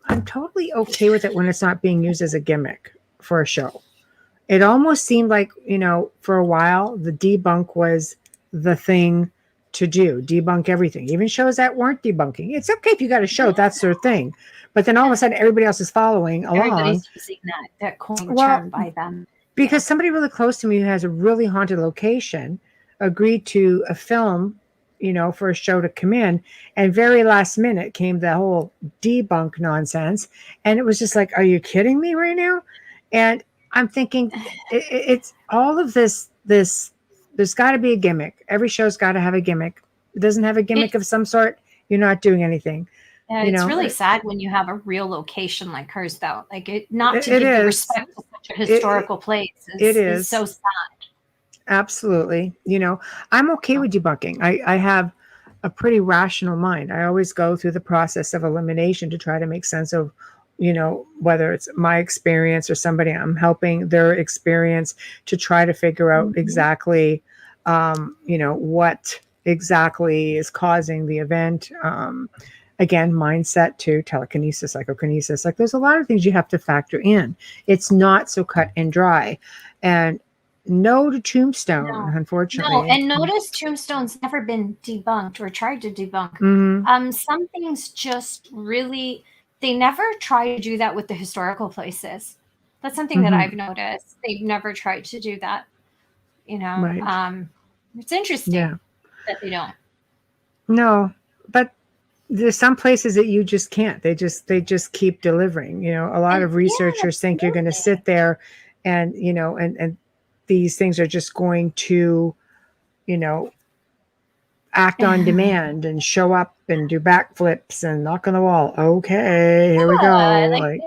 I'm totally okay with it when it's not being used as a gimmick for a show. It almost seemed like, for a while, the debunk was the thing to do. Debunk everything. Even shows that weren't debunking. It's okay if you got a show, that's their thing. But then all of a sudden, everybody else is following along. Everybody's using that coin term by them. Because somebody really close to me who has a really haunted location agreed to a film, for a show to come in, and very last minute came the whole debunk nonsense, and it was just like, are you kidding me right now? And I'm thinking, it's all of this. There's got to be a gimmick. Every show's got to have a gimmick. It doesn't have a gimmick of some sort, you're not doing anything. It's really sad when you have a real location like hers, though. Like not to give the respect to such a historical place. It is so sad. Absolutely. I'm okay with debunking. I have a pretty rational mind. I always go through the process of elimination to try to make sense of, whether it's my experience or somebody I'm helping, their experience, to try to figure out exactly, what exactly is causing the event. Again, mindset too, telekinesis, psychokinesis. Like, there's a lot of things you have to factor in. It's not so cut and dry. And no to Tombstone, unfortunately. No, and notice Tombstone's never been debunked or tried to debunk. Mm-hmm. Some things just really, they never try to do that with the historical places. That's something that I've noticed. They've never tried to do that. Right. It's interesting that they don't. No, but there's some places that you just can't. They just keep delivering. A lot of researchers think you're going to sit there and, and these things are just going to, act on demand and show up and do backflips and knock on the wall. Okay, here we go.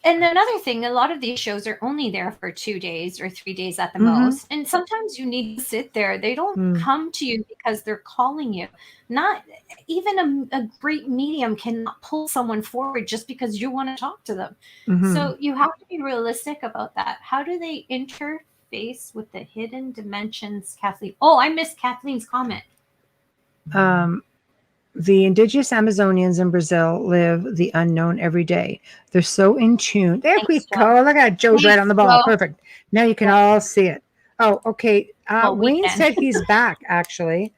And another thing, a lot of these shows are only there for 2 days or 3 days at the most. And sometimes you need to sit there. They don't come to you because they're calling you. Not even a great medium cannot pull someone forward just because you want to talk to them. So you have to be realistic about that. How do they interface with the hidden dimensions, Kathleen? Oh, I missed Kathleen's comment. The indigenous Amazonians in Brazil live the unknown every day. They're so in tune. There we go. Look at Joe's right on the ball. Perfect. Now you can all see it. Oh, okay. Wayne said he's back, actually.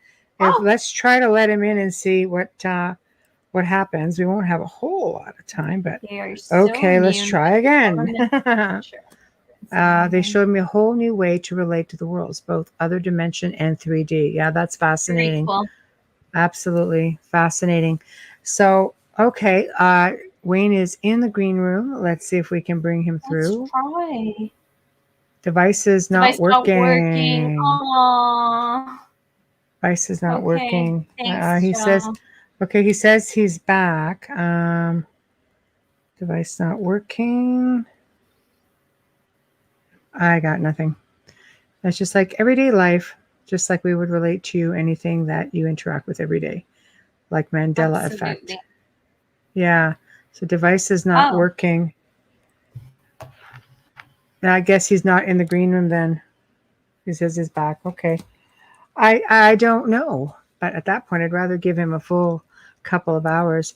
Let's try to let him in and see what happens. We won't have a whole lot of time, but They are so okay, let's immune try again. Sure. They showed me a whole new way to relate to the worlds, both other dimension and 3D. Yeah, that's Very fascinating. cool. Absolutely fascinating. So, okay, Wayne is in the green room. Let's see if we can bring him through. Let's try. Device is not Device not working. working. Aww. Device is not Okay. working. Thanks, He Joe. says, okay, he says he's back. Device not working. I got nothing. That's just like everyday life, just like we would relate to anything that you interact with every day, like Mandela effect. Absolutely. Yeah. So device is not working. And I guess he's not in the green room then. He says he's back. Okay. I don't know. But at that point, I'd rather give him a full couple of hours.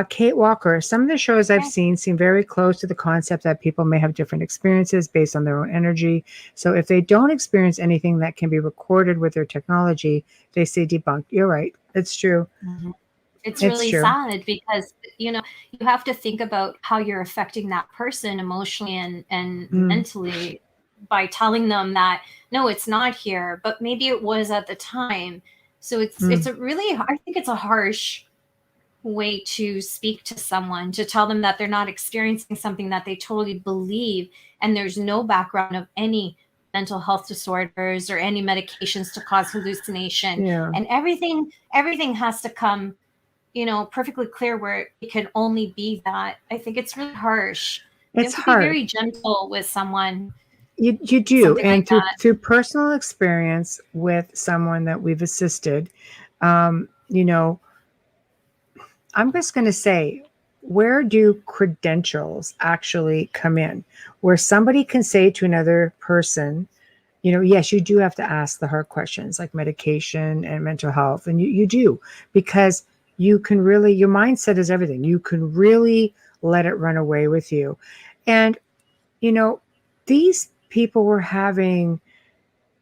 Kate Walker, some of the shows I've seen seem very close to the concept that people may have different experiences based on their own energy. So if they don't experience anything that can be recorded with their technology, they say debunked. You're right. It's true. Mm-hmm. It's really true. sad because, you have to think about how you're affecting that person emotionally and mentally by telling them that, no, it's not here, but maybe it was at the time. So it's a really, I think it's a harsh way to speak to someone, to tell them that they're not experiencing something that they totally believe, and there's no background of any mental health disorders or any medications to cause hallucination. Yeah. And everything has to come, perfectly clear where it can only be that. I think it's really harsh. It's you have to hard. be very gentle with someone. You do, and like through personal experience with someone that we've assisted, I'm just going to say, where do credentials actually come in? Where somebody can say to another person, yes, you do have to ask the hard questions like medication and mental health. And you do, because you can really, your mindset is everything. You can really let it run away with you. And, these people were having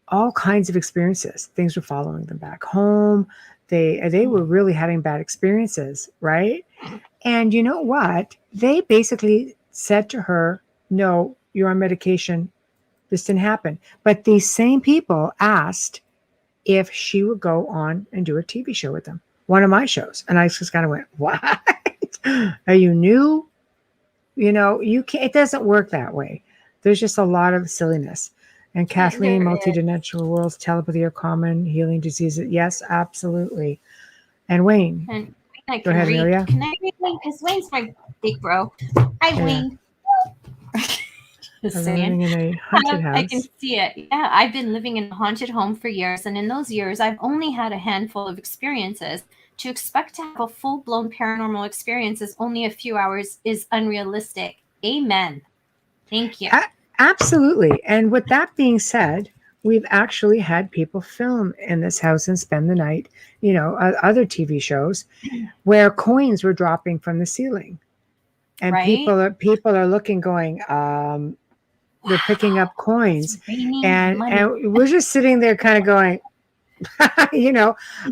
all kinds of experiences. Things were following them back home. They were really having bad experiences, right? And you know what? They basically said to her, no, you're on medication. This didn't happen. But these same people asked if she would go on and do a TV show with them, one of my shows. And I just kind of went, what? Are you new? You can't, it doesn't work that way. There's just a lot of silliness. And Kathleen, multidimensional worlds, telepathy are common, healing diseases. Yes, absolutely. And Wayne. And I go ahead, Amelia. Can I read Wayne? Because Wayne's my big bro. Hi, Wayne. Just living in a haunted house. I can see it. Yeah, I've been living in a haunted home for years, and in those years, I've only had a handful of experiences. To expect to have a full-blown paranormal experience is only a few hours is unrealistic. Amen. Thank you. Absolutely. And with that being said, we've actually had people film in this house and spend the night, other TV shows where coins were dropping from the ceiling. And right? people are looking, going, they're picking up coins. And we're just sitting there kind of going,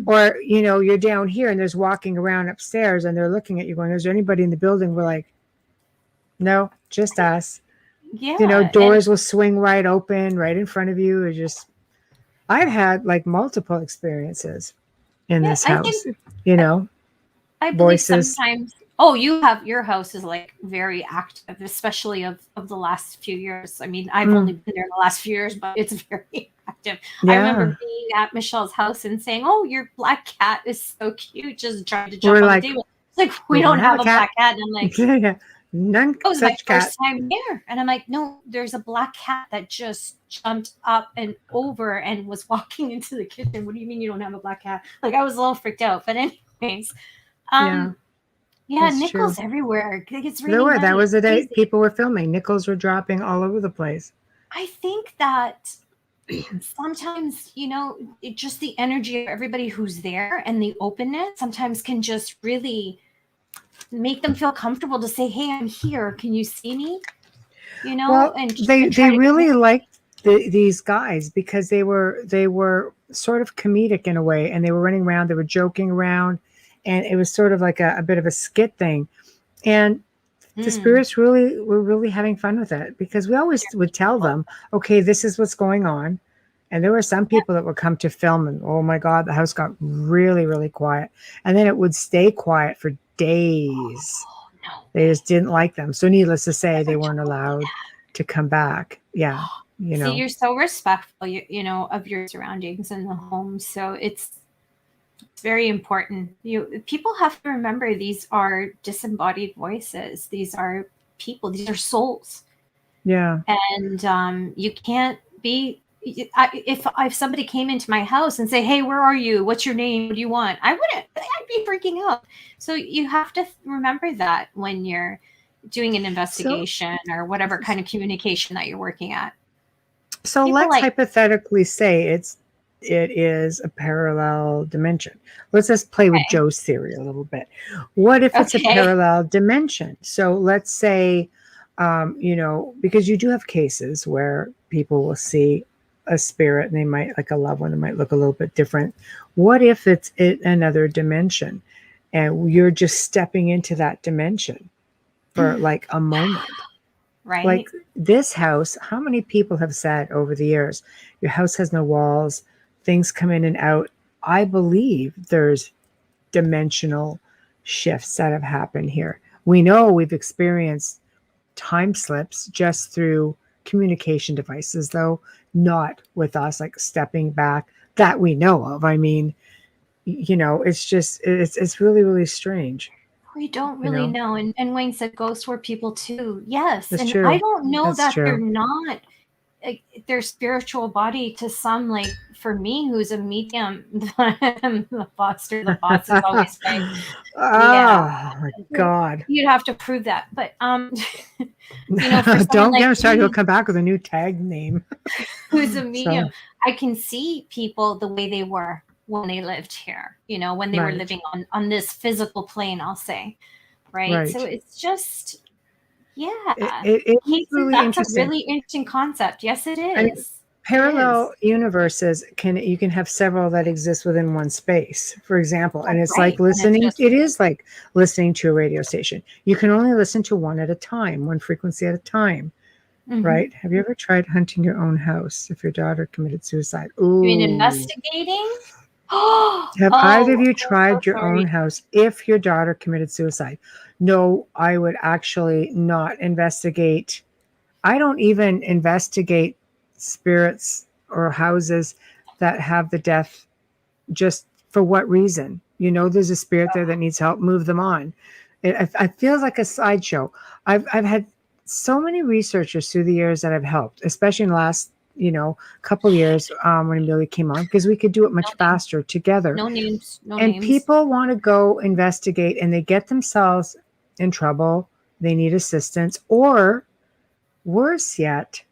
or, you're down here and there's walking around upstairs and they're looking at you going, is there anybody in the building? We're like, no, just us. Yeah. Doors will swing right open right in front of you. I've had like multiple experiences in this house, I believe voices. Sometimes, your house is like very active, especially of the last few years. I mean, I've only been there the last few years, but it's very active. Yeah. I remember being at Michelle's house and saying, "Oh, your black cat is so cute," just trying to jump on the table. It's like, we don't have a black cat. And I'm like, none it was such my first time there. And I'm like, no, there's a black cat that just jumped up and over and was walking into the kitchen. What do you mean you don't have a black cat? Like, I was a little freaked out. But anyways, nickels true. Everywhere. It's really nice. That was the day people were filming. Nickels were dropping all over the place. I think that sometimes, just the energy of everybody who's there and the openness sometimes can just really make them feel comfortable to say, hey, I'm here. Can you see me? Well, and they really liked these guys because they were sort of comedic in a way, and they were running around, they were joking around, and it was sort of like a bit of a skit thing. And the spirits were really having fun with it, because we always would tell them, okay, this is what's going on. And there were some people that would come to film and, oh my God, the house got really, really quiet. And then it would stay quiet for days. They just didn't like them. So needless to say, they weren't allowed to come back. Yeah. You know. See, you're so respectful, you know, of your surroundings and the home. So it's very important. People have to remember, these are disembodied voices. These are people. These are souls. Yeah. And you can't be. If somebody came into my house and say, "Hey, where are you? What's your name? What do you want?" I'd be freaking out. So you have to remember that when you're doing an investigation or whatever kind of communication that you're working at. So let's hypothetically say it is a parallel dimension. Let's just play with Joe's theory a little bit. What if it's a parallel dimension? So let's say, you know, because you do have cases where people will see a spirit and they might, like a loved one, it might look a little bit different. What if it's in another dimension and you're just stepping into that dimension for like a moment? Right. Like this house, how many people have said over the years, your house has no walls, things come in and out. I believe there's dimensional shifts that have happened here. We know we've experienced time slips just through communication devices, though not with us, like stepping back that we know of. I mean, you know, it's just, it's really, really strange. We don't really know. And Wayne said ghosts were people too. Yes. That's and true. I don't know That's true. they're not their spiritual body to some, like for me, who's a medium, the boss is always like, oh my God. You'd have to prove that. But, you know, don't get started. He'll come back with a new tag name. Who's a medium. So. I can see people the way they were when they lived here, you know, when they were living on this physical plane, I'll say. Right. So it's just, it's really that's interesting. A really interesting concept. Yes, it is. And parallel universes you can have several that exist within one space, for example. And it's like listening. It is like listening to a radio station. You can only listen to one at a time, one frequency at a time. Right? Have you ever tried hunting your own house if your daughter committed suicide? Ooh. You mean investigating? Have either of you tried your own house if your daughter committed suicide? No, I would actually not investigate. I don't even investigate spirits or houses that have the death. Just for what reason? You know, there's a spirit there that needs help. Move them on. It feels like a sideshow. I've had so many researchers through the years that I've helped, especially in the last, you know, couple years when Amelia came on, because we could do it much faster together. No names. And people want to go investigate and they get themselves in trouble. They need assistance, or worse yet,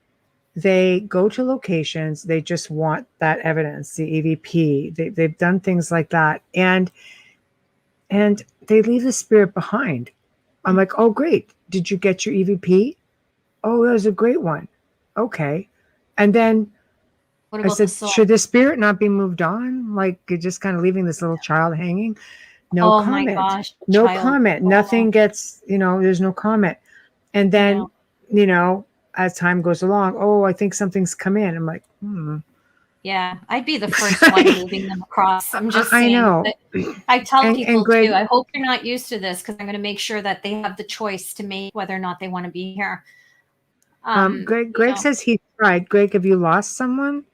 they go to locations. They just want that evidence, the EVP. They've done things like that. And they leave the spirit behind. I'm like, oh, great. Did you get your EVP? Oh, that was a great one. Okay. And then I said, should the spirit not be moved on? Like, you're just kind of leaving this little child hanging? No comment. My gosh, no comment. Nothing gets, you know, there's no comment. And then, you know, as time goes along, oh, I think something's come in. I'm like, Yeah, I'd be the first one moving them across. I'm just saying. I know. I tell people Greg, too, I hope you're not used to this, because I'm going to make sure that they have the choice to make whether or not they want to be here. Greg says he tried. Greg, have you lost someone?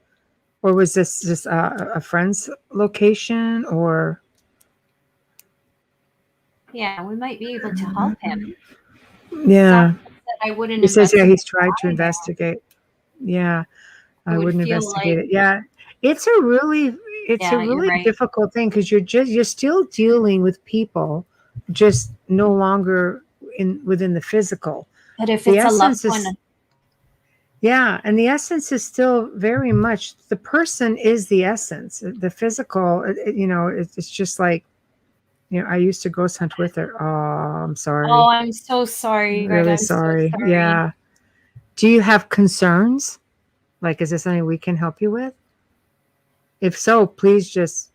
Or was this just a friend's location? Or yeah, we might be able to help him. Yeah. I wouldn't. He says, yeah, he's tried to investigate. Yeah. I wouldn't investigate it. Yeah. It's a really difficult thing, because you're still dealing with people, just no longer within the physical. But if it's a loved one. Yeah, and the essence is still very much, the person is the essence. The physical, you know, it's just like, you know, I used to ghost hunt with her. Oh, I'm sorry. Oh, I'm so sorry. Really I'm sorry. So sorry. Yeah. Do you have concerns? Like, is there something we can help you with? if so, please just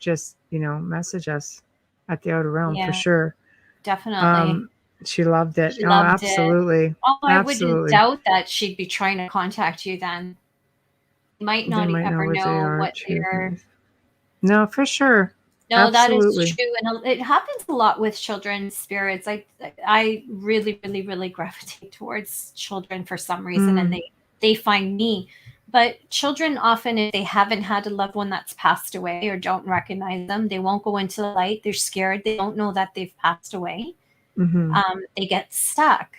message us at the Outer Realm for Yeah, sure. definitely. She loved it. She Oh, loved it. absolutely. Oh, I wouldn't Absolutely. doubt that she'd be trying to contact you then. You might They not might know ever what they know are. what they're. No, for sure. No, that is Absolutely. true, and it happens a lot with children's spirits. I really, really, really gravitate towards children for some reason, and they find me. But children often, if they haven't had a loved one that's passed away or don't recognize them, they won't go into the light. They're scared. They don't know that they've passed away. They get stuck.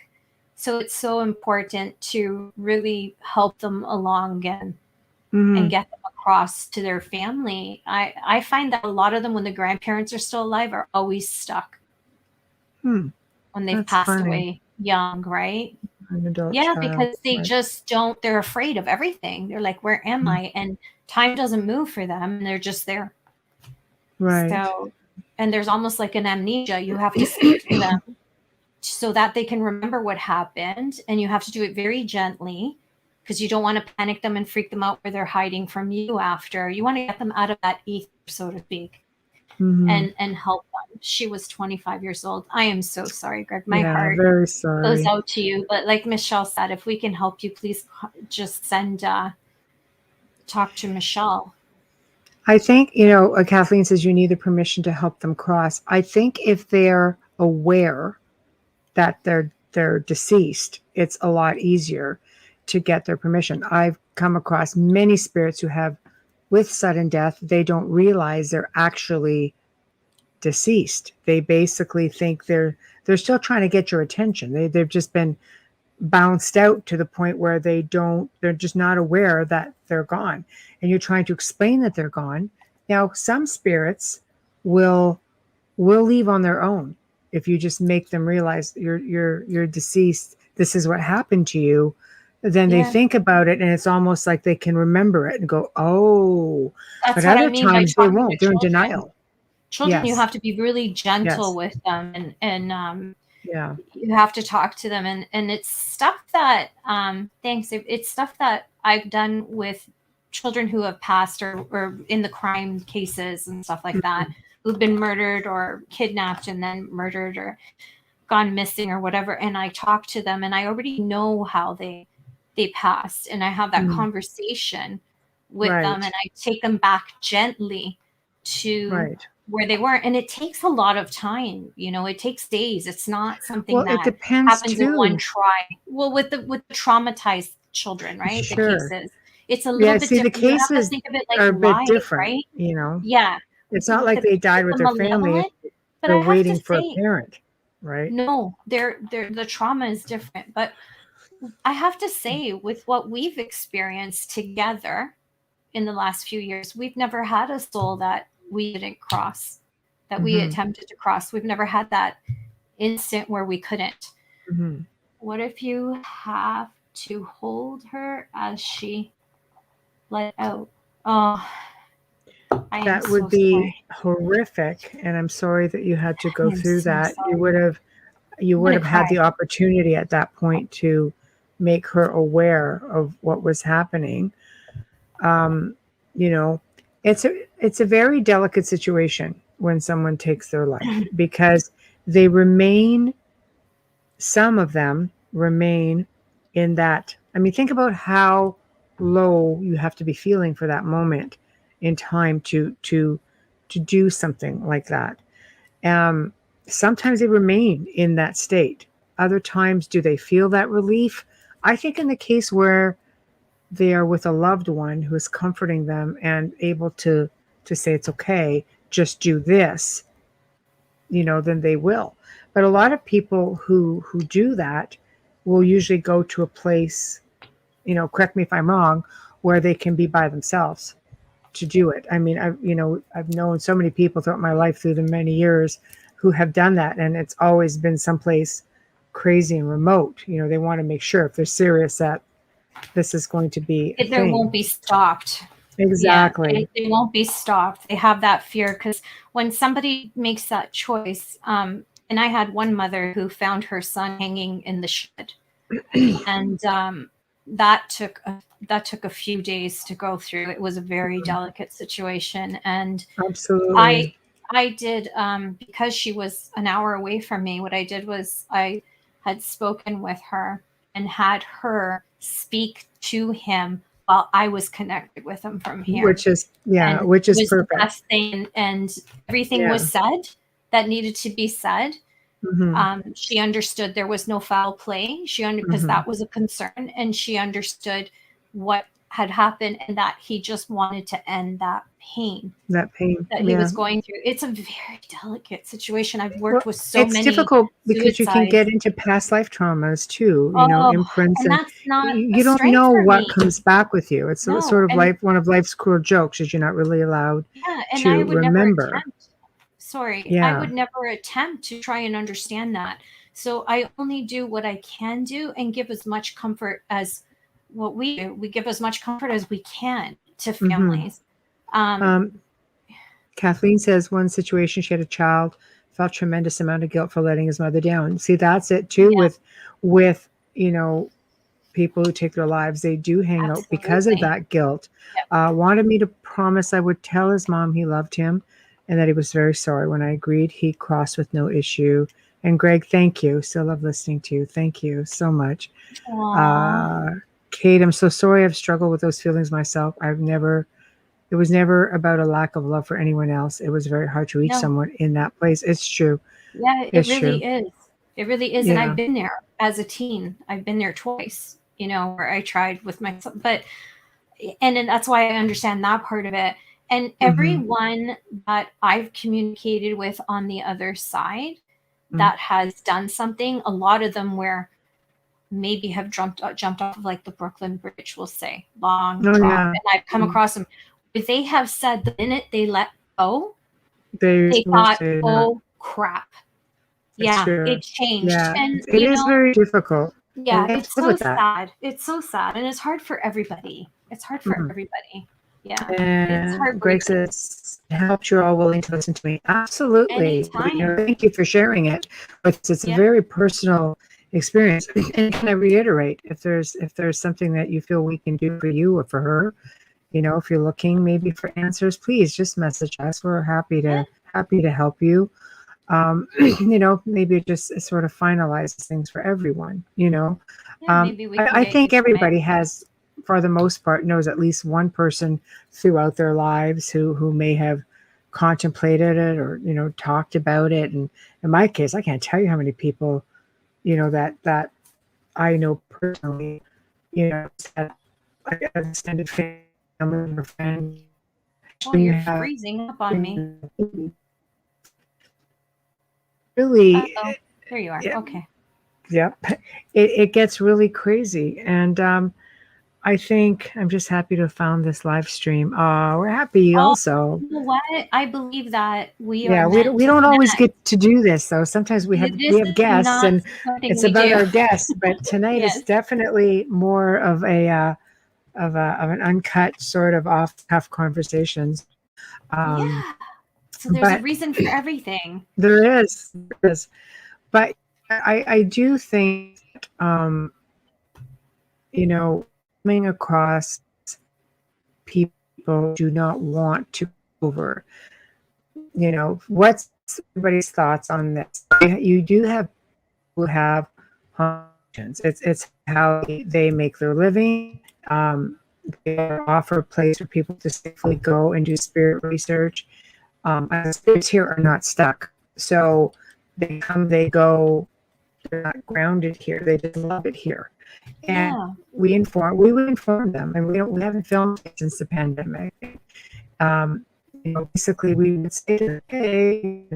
So it's so important to really help them along and get them across to their family. I find that a lot of them, when the grandparents are still alive, are always stuck when they've That's passed funny. away young, right? An adult Yeah, child, because they right. just don't, they're afraid of everything. They're like, where am I? And time doesn't move for them. And they're just there. Right. So, and there's almost like an amnesia. You have to speak to them so that they can remember what happened. And you have to do it very gently, because you don't want to panic them and freak them out where they're hiding from you after. You want to get them out of that ether, so to speak, and help them. She was 25 years old. I am so sorry, Greg. My heart very sorry. goes out to you. But like Michelle said, if we can help you, please just send, talk to Michelle. I think, Kathleen says you need the permission to help them cross. I think if they're aware that they're deceased, it's a lot easier to get their permission. I've come across many spirits who have, with sudden death, they don't realize they're actually deceased. They basically think they're still trying to get your attention. They've just been bounced out to the point where they're just not aware that they're gone, and you're trying to explain that they're gone. Now, some spirits will leave on their own if you just make them realize you're deceased. This is what happened to you. Then they think about it, and it's almost like they can remember it and go, "Oh." That's but what other I mean by times they talking to won't. They're in children. denial. Children, Yes. you have to be really gentle Yes. with them, and Yeah. you have to talk to them, and it's stuff that it's stuff that I've done with children who have passed or in the crime cases and stuff like that, who've been murdered or kidnapped and then murdered or gone missing or whatever. And I talk to them, and I already know how they passed, and I have that conversation with them, and I take them back gently to where they were. And it takes a lot of time. It takes days. It's not something that it depends happens in one try. Well, with the traumatized children, right? Sure. The cases, it's a little bit see, different. the You have to cases think of it like are a bit life, different, right? Yeah. It's not like they died with their family. But They're waiting for a parent, right? No, the trauma is different. But I have to say, with what we've experienced together in the last few years, we've never had a soul that we didn't cross, that we attempted to cross. We've never had that instant where we couldn't. What if you have to hold her as she let out? Oh, that would be horrific, and I'm sorry that you had to go through that. You would have had the opportunity at that point to make her aware of what was happening. It's a very delicate situation when someone takes their life, because some of them remain in that. I mean, think about how low you have to be feeling for that moment in time to do something like that. Sometimes they remain in that state. Other times, do they feel that relief? I think in the case where they are with a loved one who is comforting them and able to say, it's okay, just do this, then they will. But a lot of people who do that will usually go to a place, correct me if I'm wrong, where they can be by themselves to do it. I mean, I've known so many people throughout my life through the many years who have done that, and it's always been someplace crazy and remote. They want to make sure, if they're serious, that this is going to be a there thing. won't be stopped. Exactly. They won't be stopped. They have that fear, because when somebody makes that choice, and I had one mother who found her son hanging in the shed, and that took that took a few days to go through. It was a very delicate situation, and Absolutely. I did, because she was an hour away from me, what I did was I had spoken with her and had her speak to him while I was connected with him from here. Which is, yeah, And which it is was the perfect. best thing, and everything Yeah. was said that needed to be said. Mhm. She understood there was no foul play. Because that was a concern, and she understood what had happened and that he just wanted to end that pain That pain. that he Yeah. was going through. It's a very delicate situation. I've Well, worked with so it's many difficult because you can suicides. get into past life traumas too, Oh, imprints, and and that's not a you don't strength know for what me. comes back with you. It's No, sort of and one of life's cruel jokes is you're not really allowed yeah, and I to would never remember. attempt. Sorry, I Yeah. would never attempt to try and understand that. So I only do what I can do and give as much comfort as what we do. We give as much comfort as we can to Mhm. families. Kathleen says one situation she had a child, felt tremendous amount of guilt for letting his mother down. See, that's it too Yeah. with people who take their lives. They do hang out because of Absolutely. that guilt. Yep. Wanted me to promise I would tell his mom he loved him and that he was very sorry. When I agreed, he crossed with no issue. And Greg, thank you. Still love listening to you. Thank you so much. Aww. Kate, I'm so sorry I've struggled with those feelings myself. It was never about a lack of love for anyone else. It was very hard to reach No. someone in that place. It's true. Yeah, it It's really true. is. It really is. And Yeah. I've been there as a teen. I've been there twice, where I tried with myself. And then that's why I understand that part of it. And everyone that I've communicated with on the other side that has done something, a lot of them where maybe have jumped off of like the Brooklyn Bridge, we'll say, long Oh, drop. yeah. And I've come across them. If they have said the minute they let go, They they will thought, say that. oh crap. It's Yeah, true. it changed. Yeah, And it is very difficult. yeah, And it's live so with that. sad. It's so sad. And it's hard for everybody. It's hard for everybody. Yeah. It's And Greg heartbreaking. says, it helps you're all willing to listen to me. Absolutely. Anytime. Thank you for sharing it. But it's a very personal experience. And can I reiterate, if there's something that you feel we can do for you or for her, if you're looking maybe for answers, please just message us. We're happy to help you. Maybe it just sort of finalizes things for everyone. Yeah, maybe we can I get think you everybody has, for the most part, knows at least one person throughout their lives who may have contemplated it or talked about it. And in my case, I can't tell you how many people that I know personally, that like an extended family or friend. Oh, you're freezing up on me. Really, there you are. Yeah. Okay. Yep. It gets really crazy. And I think I'm just happy to have found this live stream. We're happy also. You know what? I believe that we Yeah, are we don't always connect. get to do this though. Sometimes we have guests and it's about our guests, but tonight is definitely more of an uncut sort of off cuff conversations. Yeah. So there's a reason for everything. There is. But I do think coming across people do not want to over. What's everybody's thoughts on this? You do have people who have functions. It's how they make their living. They offer a place for people to safely go and do spirit research. Spirits here are not stuck, so they come, they go. They're not grounded here. They just love it here. And we would inform them, and we haven't filmed it since the pandemic. Basically we would say to them, hey,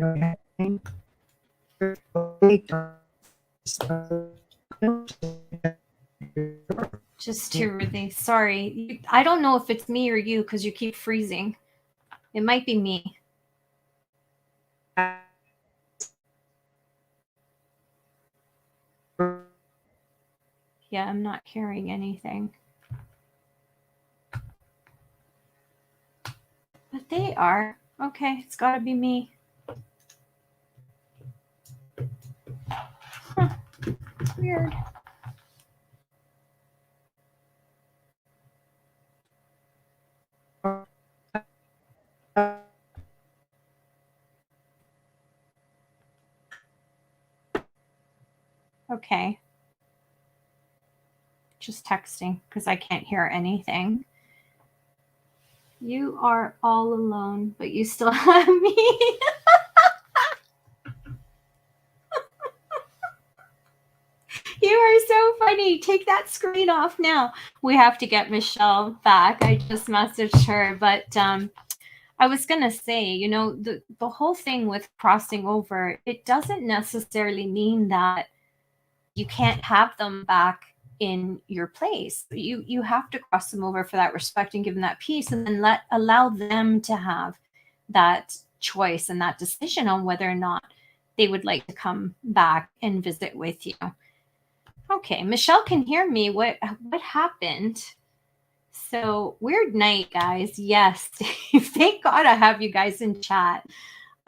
just to really sorry. I don't know if it's me or you because you keep freezing. It might be me. Yeah, I'm not hearing anything. But they are. Okay, it's got to be me. Huh. Weird. okay? Just texting because I can't hear anything. You are all alone, but you still have me. You are so funny. Take that screen off now. We have to get Michelle back. I just messaged her, but I was going to say, you know, the whole thing with crossing over, it doesn't necessarily mean that you can't have them back in your place. You have to cross them over for that respect and give them that peace, and then allow them to have that choice and that decision on whether or not they would like to come back and visit with you. Okay, Michelle can hear me. What happened? So weird night, guys. Yes, thank God I have you guys in chat.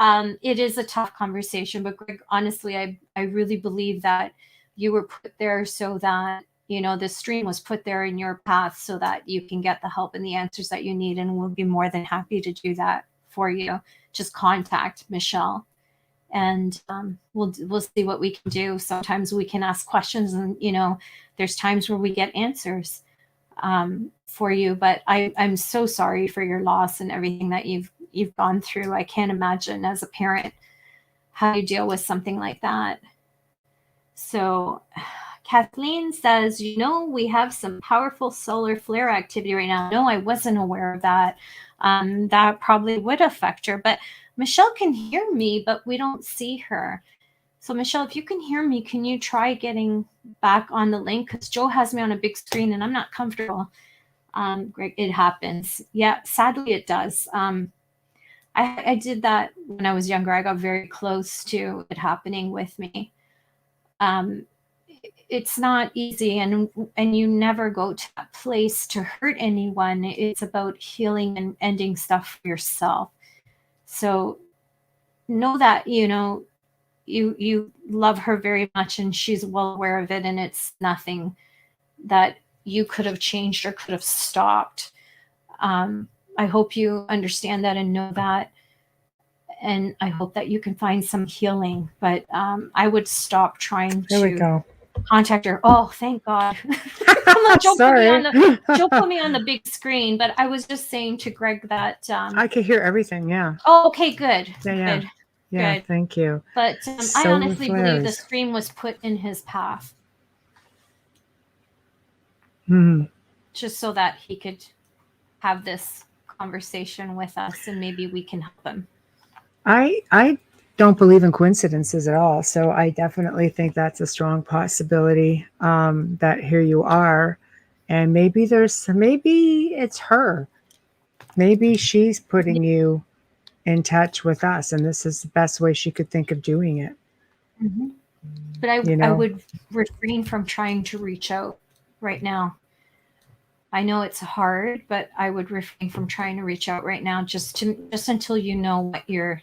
It is a tough conversation, but Greg, honestly, I really believe that you were put there so that, you know, this stream was put there in your path so that you can get the help and the answers that you need, and we'll be more than happy to do that for you. Just contact Michelle, and we'll see what we can do. Sometimes we can ask questions, and you know, there's times where we get answers for you. But I'm so sorry for your loss and everything that you've gone through. I can't imagine as a parent how you deal with something like that. So Kathleen says, you know, we have some powerful solar flare activity right now. No, I wasn't aware of that. That probably would affect her. But Michelle can hear me, but we don't see her. So Michelle, if you can hear me, can you try getting back on the link? Because Joe has me on a big screen and I'm not comfortable. Greg, it happens. Yeah, sadly it does. I did that when I was younger. I got very close to it happening with me. It's not easy, and you never go to that place to hurt anyone. It's about healing and ending stuff for yourself. So know that, you know, you love her very much, and she's well aware of it, and it's nothing that you could have changed or could have stopped. I hope you understand that and know that, and I hope that you can find some healing. But I would stop trying There we to go. contact her. Oh, thank God. Come on, Joe, Sorry. Joe put me on the big screen, but I was just saying to Greg that I could hear everything. Yeah. oh, okay, good. Yeah. Good. Yeah. Good. Thank you. But I Solar honestly believe the flares. stream was put in his path just so that he could have this conversation with us, and maybe we can help him. I don't believe in coincidences at all. So I definitely think that's a strong possibility that here you are. And maybe it's her. Maybe she's putting you in touch with us, and this is the best way she could think of doing it. Mm-hmm. But I would refrain from trying to reach out right now. I know it's hard, but I would refrain from trying to reach out right now, just until you know what you're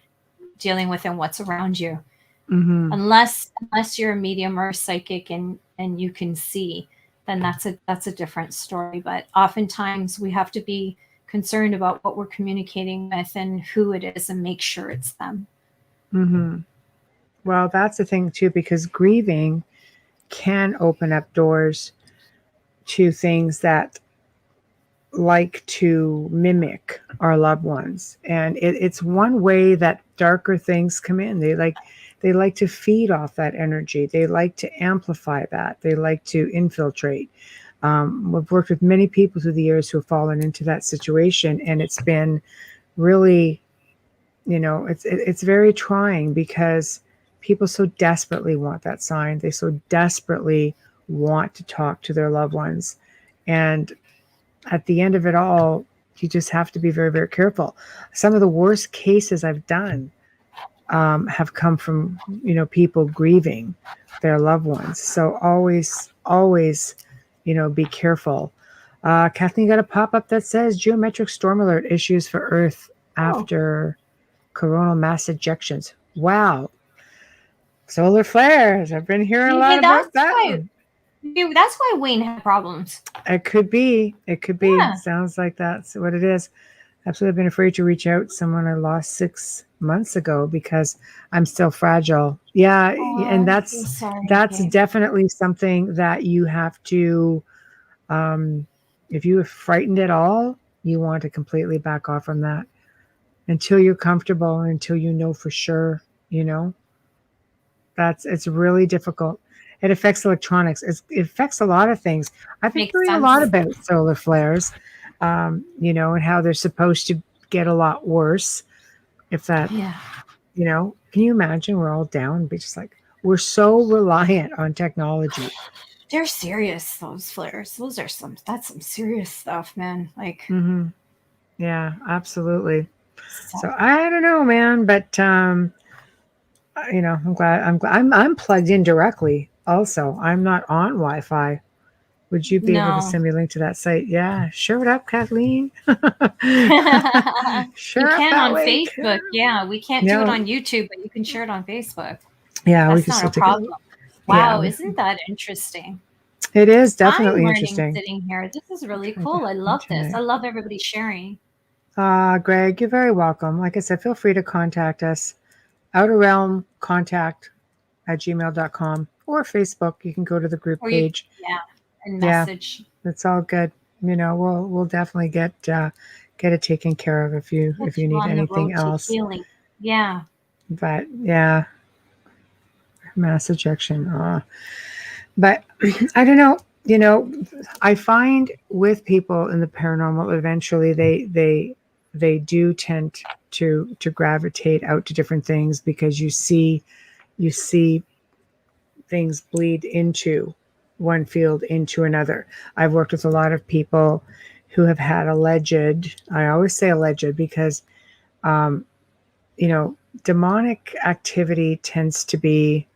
dealing with and what's around you. Mm-hmm. Unless you're a medium or a psychic and you can see, then that's a different story. But oftentimes we have to be concerned about what we're communicating with and who it is, and make sure it's them. Mm-hmm. Well, that's the thing too, because grieving can open up doors to things that like to mimic our loved ones, and it's one way that darker things come in. They like to feed off that energy. They like to amplify that. They like to infiltrate. We've worked with many people through the years who have fallen into that situation, and it's been really, you know, it's very trying, because people so desperately want that sign. They so desperately want to talk to their loved ones, and at the end of it all, you just have to be very, very careful. Some of the worst cases I've done have come from, you know, people grieving their loved ones. So always, you know, be careful. Kathleen got a pop-up that says geometric storm alert issues for Earth after coronal mass ejections. Wow. Solar flares. I've been hearing a lot about that. That's why Wayne had problems. It could be. Yeah. Sounds like that's what it is. Absolutely. I've been afraid to reach out. Someone I lost 6 months ago because I'm still fragile. Yeah, Oh, and I'm so sorry, that's Dave. definitely something that you have to. If you are frightened at all, you want to completely back off from that until you're comfortable, until you know for sure. You know, it's really difficult. It affects electronics. It affects a lot of things. I've been Makes hearing a sense. lot about solar flares, you know, and how they're supposed to get a lot worse. If that, Yeah. you know, can you imagine we're all down? Be just like, we're so reliant on technology. They're serious, those flares. That's some serious stuff, man. Like, Mm-hmm. Yeah, absolutely. So I don't know, man, but you know, I'm plugged in directly. Also, I'm not on Wi-Fi. Would you be able to no. send me a link to that site? Yeah, sure it up, Kathleen. You Sure up can that on link. Facebook. Yeah, we can't do No. it on YouTube, but you can share it on Facebook. Yeah, we That's can not still a take problem. it. Wow, Yeah, isn't that interesting? it is definitely I'm learning interesting. sitting here. This is really Trying cool. to I love this. internet. I love everybody sharing. Greg, you're very welcome. Like I said, feel free to contact us. Outer Realm Contact at gmail.com or Facebook. You can go to the group Or you, page. yeah, and Yeah. message. It's all good. You know, we'll definitely get it taken care of if you Put need you on the anything road to else. healing. Yeah. But yeah, mass ejection. But I don't know. You know, I find with people in the paranormal, eventually they do tend to gravitate out to different things because you see things bleed into one field into another. I've worked with a lot of people who have had alleged. I always say alleged because, you know, demonic activity tends to be.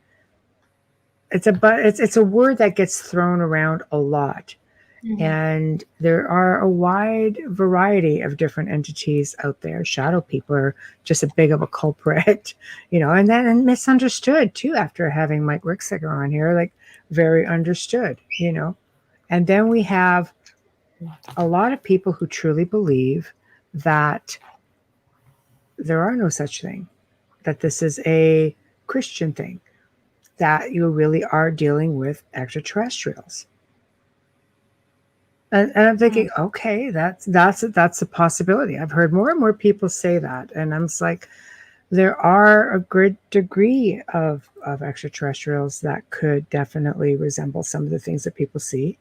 It's a word that gets thrown around a lot. Mhm. And there are a wide variety of different entities out there. Shadow people are just as big of a culprit, you know, and misunderstood too after having Mike Rixiger on here, like very understood, you know. And then we have a lot of people who truly believe that there are no such thing, that this is a Christian thing, that you really are dealing with extraterrestrials. And I'm thinking, okay, that's a possibility. I've heard more and more people say that, and I'm just like, there are a good degree of extraterrestrials that could definitely resemble some of the things that people see.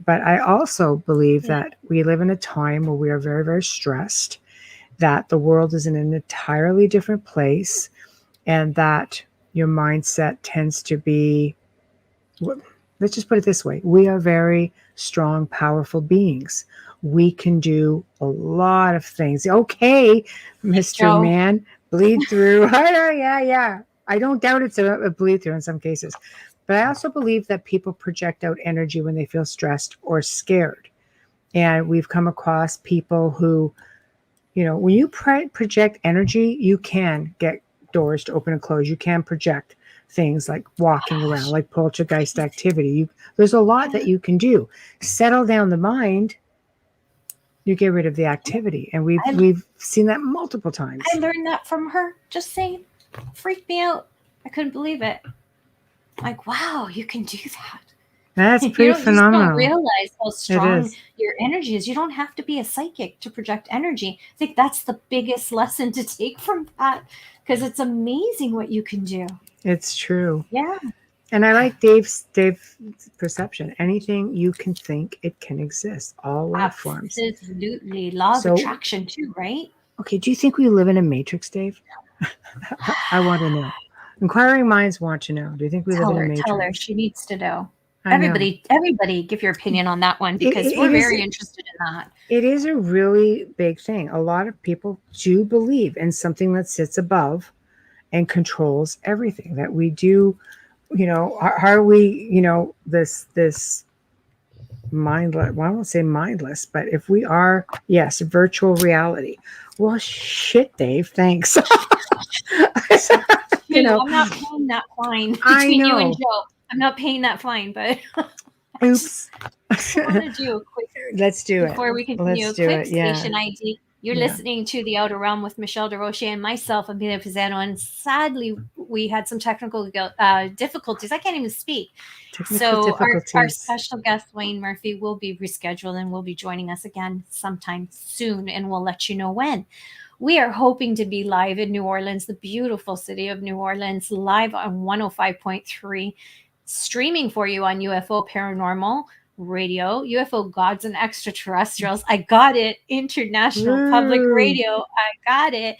But I also believe that we live in a time where we are very, very stressed, that the world is in an entirely different place, and that your mindset tends to be, let's just put it this way, we are very strong, powerful beings. We can do a lot of things. Okay, Mr. Man, bleed through. Yeah. I don't doubt it's a bleed through in some cases. But I also believe that people project out energy when they feel stressed or scared. And we've come across people who, you know, when you project energy, you can get doors to open and close. You can project things like walking around, like poltergeist activity. There's a lot that you can do. Settle down the mind, you get rid of the activity, and we've seen that multiple times. I learned that from her. Just saying, freaked me out. I couldn't believe it. Like, wow, you can do that. That's pretty phenomenal. You don't realize how strong your energy is. You don't have to be a psychic to project energy. I think that's the biggest lesson to take from that, because it's amazing what you can do. It's true. Yeah. And I like Dave's perception. Anything you can think, it can exist. All life forms. Absolutely. Law of attraction too, right? Okay. Do you think we live in a matrix, Dave? I want to know. Inquiring minds want to know. Do you think we live in a matrix? Tell her. She needs to know. Everybody, give your opinion on that one, because we're very interested in that. It is a really big thing. A lot of people do believe in something that sits above and controls everything, that we do, you know, are we, you know, this mindless, well, I won't say mindless, but if we are, yes, virtual reality. Well, shit, Dave, thanks. You know, I'm not paying that fine between you and Joe. I'm not paying that fine, but oops. I want to do a quick. Let's do it before we continue. Let's do quick it. Yeah. Station ID. You're Yeah. listening to The Outer Realm with Michelle Desrochers and myself, Amelia Pisano. And sadly, we had some technical difficulties. I can't even speak. Technical So our difficulties. special guest, Wayne Murphy, will be rescheduled and will be joining us again sometime soon. And we'll let you know when. We are hoping to be live in New Orleans, the beautiful city of New Orleans, live on 105.3, streaming for you on UFO Paranormal Radio, UFO Gods and Extraterrestrials. I got it. International Public Woo. Radio. I got it.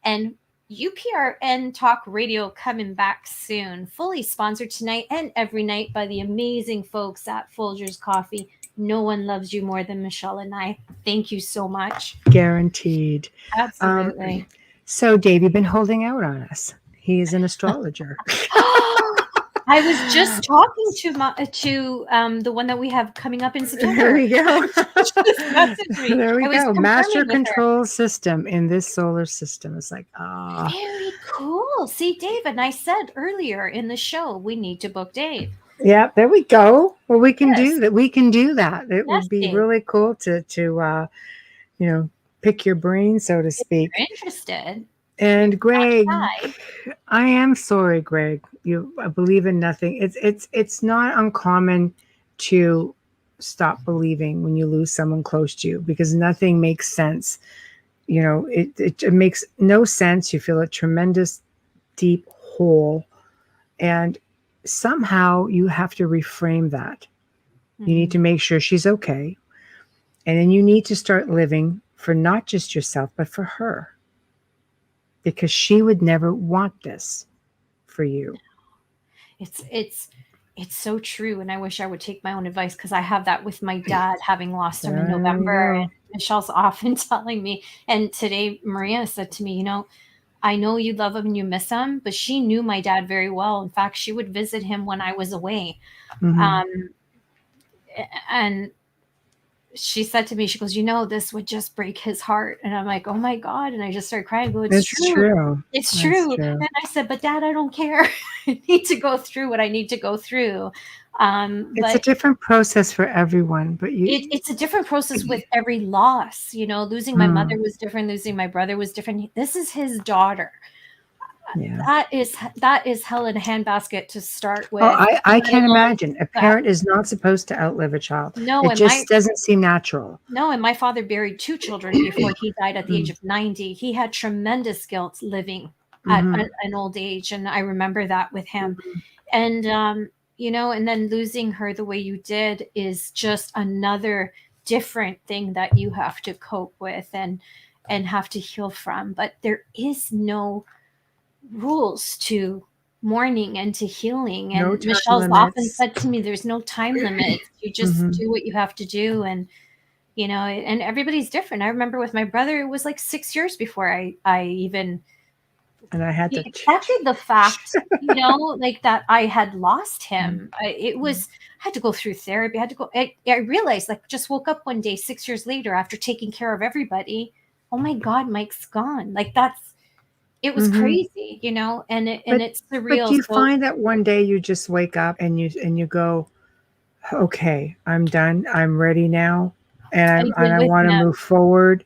And UPRN Talk Radio coming back soon. Fully sponsored tonight and every night by the amazing folks at Folgers Coffee. No one loves you more than Michelle and I. Thank you so much. Guaranteed. Absolutely. So Dave, you've been holding out on us. He is an astrologer. I was just talking to the one that we have coming up in September. There we go. Just messaged me. There we I was go. Master confirming with her. control system in this solar system. It's like, Very cool. See, Dave, and I said earlier in the show, we need to book Dave. yeah, there we go. Well, we can do Yes. that. We can do that. It Yes, would be Dave. really cool to pick your brain, so to speak. If you're interested. And Greg, Hi. I am sorry, Greg. I believe in nothing. It's not uncommon to stop believing when you lose someone close to you because nothing makes sense. It makes no sense. You feel a tremendous deep hole, and somehow you have to reframe that. You need to make sure she's okay, and then you need to start living for not just yourself but for her. Because she would never want this for you. It's so true, and I wish I would take my own advice because I have that with my dad, having lost him in November. And Michelle's often telling me, and today Maria said to me, I know you love him and you miss him, but she knew my dad very well. In fact, she would visit him when I was away. Mm-hmm. And she said to me, she goes, this would just break his heart. And I'm like, oh my God. And I just started crying. I go, it's true. It's That's true. true. And I said, but Dad, I don't care. I need to go through what I need to go through. It's a different process for everyone, but it's a different process with every loss. Losing my mother was different. Losing my brother was different. This is his daughter. Yeah. That is hell in a handbasket to start with. Oh, I can't imagine. A parent is not supposed to outlive a child. No, it just doesn't seem natural. No, and my father buried 2 children before he died at the age of 90. He had tremendous guilt living at an old age, and I remember that with him. And and then losing her the way you did is just another different thing that you have to cope with and have to heal from. But there is no rules to mourning and to healing, and Michelle's often said to me, there's no time limit. You just do what you have to do, and and everybody's different. I remember with my brother, it was like 6 years before I even and I had to accepted the fact like that I had lost him. I had to go through therapy. I realized, like, just woke up one day 6 years later after taking care of everybody, oh my God, Mike's gone. Like, it was crazy, and it's surreal. But do you find that one day you just wake up and you go, okay, I'm done. I'm ready now. And I want to move forward,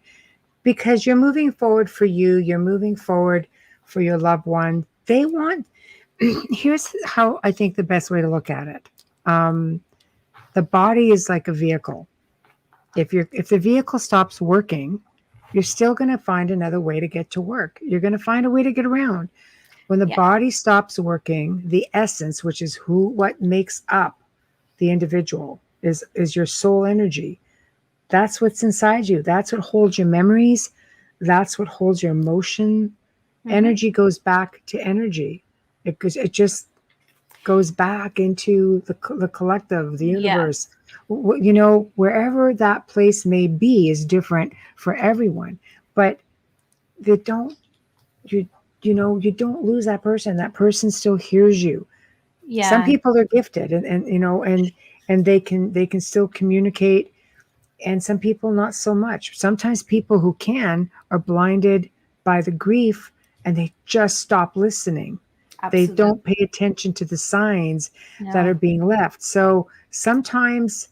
because you're moving forward for you. You're moving forward for your loved one. Here's how I think the best way to look at it. The body is like a vehicle. If the vehicle stops working, you're still going to find another way to get to work. You're going to find a way to get around. When the body stops working, the essence, which is what makes up the individual, is your soul energy. That's what's inside you. That's what holds your memories. That's what holds your emotion. Energy goes back to energy. It just goes back into the collective, the universe. Wherever that place may be is different for everyone, but you don't lose that person. That person still hears you. Yeah. Some people are gifted and they can still communicate, and some people not so much. Sometimes people who can are blinded by the grief and they just stop listening. Absolutely. They don't pay attention to the signs that are being left. So sometimes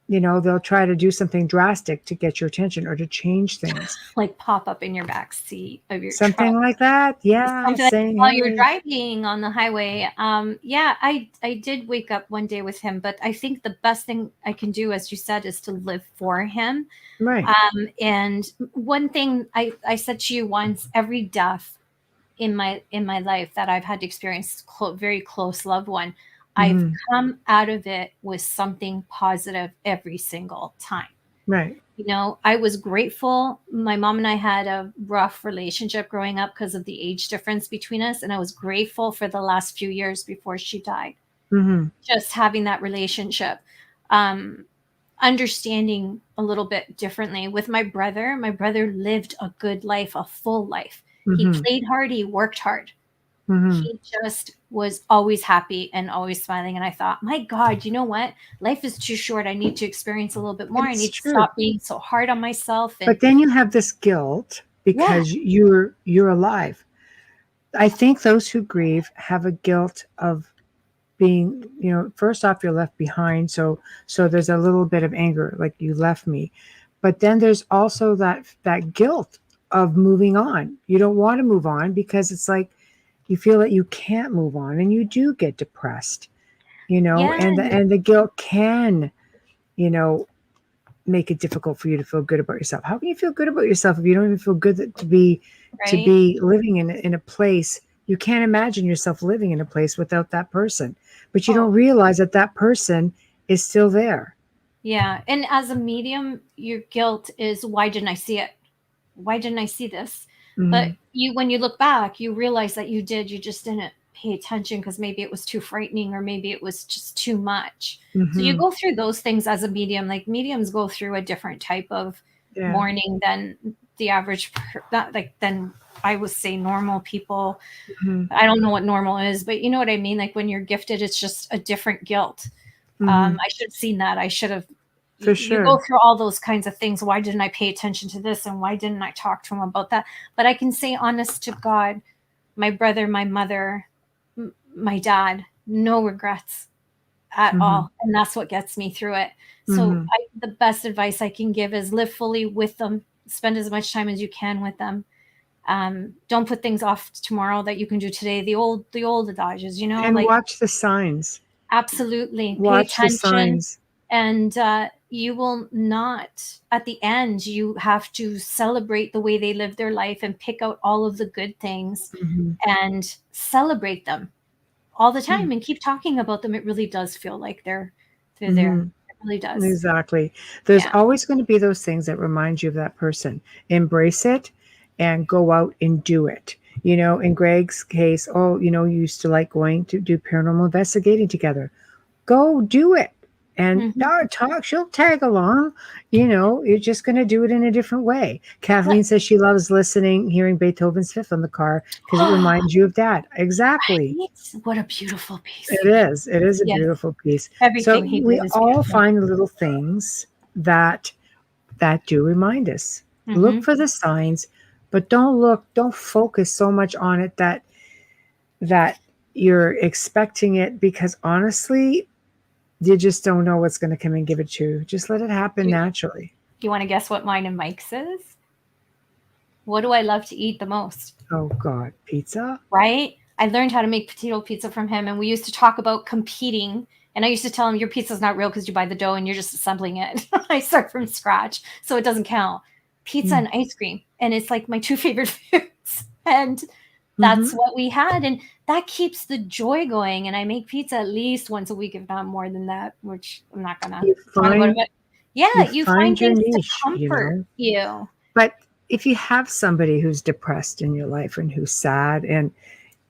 they'll try to do something drastic to get your attention or to change things. Like pop up in your back seat of your Something truck. like that. Yeah. Something like Saying, while you're hey. driving on the highway. Yeah, I did wake up one day with him, but I think the best thing I can do, as you said, is to live for him. Right. And one thing I said to you once, every death in my life that I've had to experience, very close loved one, I've come out of it with something positive every single time. Right. I was grateful. My mom and I had a rough relationship growing up because of the age difference between us. And I was grateful for the last few years before she died. Just having that relationship, understanding a little bit differently. With my brother lived a good life, a full life. He played hard. He worked hard. He just was always happy and always smiling. And I thought, my God, you know what? Life is too short. I need to experience a little bit more. I need to stop being so hard on myself. But then you have this guilt because you're alive. I think those who grieve have a guilt of being, first off, you're left behind. So there's a little bit of anger, like you left me. But then there's also that guilt of moving on. You don't want to move on because it's like, you feel that you can't move on, and you do get depressed, and the guilt can, make it difficult for you to feel good about yourself. How can you feel good about yourself if you don't even feel good to be living in a place? You can't imagine yourself living in a place without that person, but you don't realize that person is still there. Yeah. And as a medium, your guilt is, why didn't I see it? Why didn't I see this? But when you look back, you realize that you just didn't pay attention because maybe it was too frightening or maybe it was just too much. So you go through those things as a medium. Like mediums go through a different type of mourning than the average, than I would say normal people. I don't know what normal is, but you know what I mean? Like when you're gifted, it's just a different guilt. I should have seen that. I should have. You go through all those kinds of things. Why didn't I pay attention to this? And why didn't I talk to him about that? But I can say, honest to God, my brother, my mother, my dad, no regrets at all. And that's what gets me through it. So the best advice I can give is live fully with them. Spend as much time as you can with them. Don't put things off tomorrow that you can do today. The old adages, And watch the signs. Absolutely. Watch Pay attention. The signs. And you will not, at the end, you have to celebrate the way they live their life and pick out all of the good things and celebrate them all the time and keep talking about them. It really does feel like they're there. It really does. Exactly. There's always going to be those things that remind you of that person. Embrace it and go out and do it. In Greg's case, you used to like going to do paranormal investigating together. Go do it. And she'll tag along, you're just going to do it in a different way. Kathleen says she loves hearing Beethoven's Fifth on the car because it reminds you of Dad. Exactly. Right? What a beautiful piece. It is. It is a beautiful piece. Everything so we all find little things that do remind us. Look for the signs, but don't focus so much on it that you're expecting it, because honestly, you just don't know what's going to come and give it to you. Just let it happen naturally. You want to guess what mine and Mike's is? What do I love to eat the most? Oh, God. Pizza? Right? I learned how to make potato pizza from him, and we used to talk about competing. And I used to tell him, your pizza's not real because you buy the dough and you're just assembling it. I start from scratch, so it doesn't count. Pizza and ice cream. And it's like my two favorite foods. And that's what we had. And that keeps the joy going. And I make pizza at least once a week, if not more than that, which I'm not going to talk about it. You find things niche, to comfort you. But if you have somebody who's depressed in your life and who's sad, and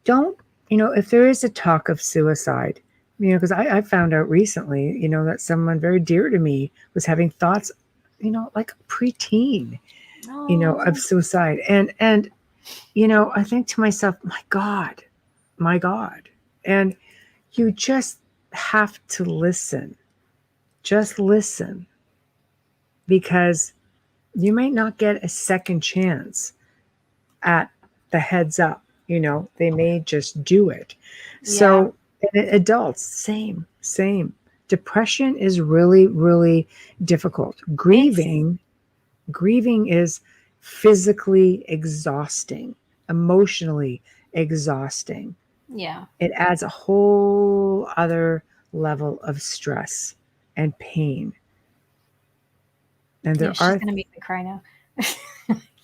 don't, if there is a talk of suicide, because I found out recently, that someone very dear to me was having thoughts, like a preteen, of suicide. And I think to myself, my God. And you just have to listen. Just listen. Because you might not get a second chance at the heads up. They may just do it. So adults, same. depression is really, really difficult. Grieving is physically exhausting, emotionally exhausting. Yeah. It adds a whole other level of stress and pain. And Yeah, there she's are, gonna make me cry now.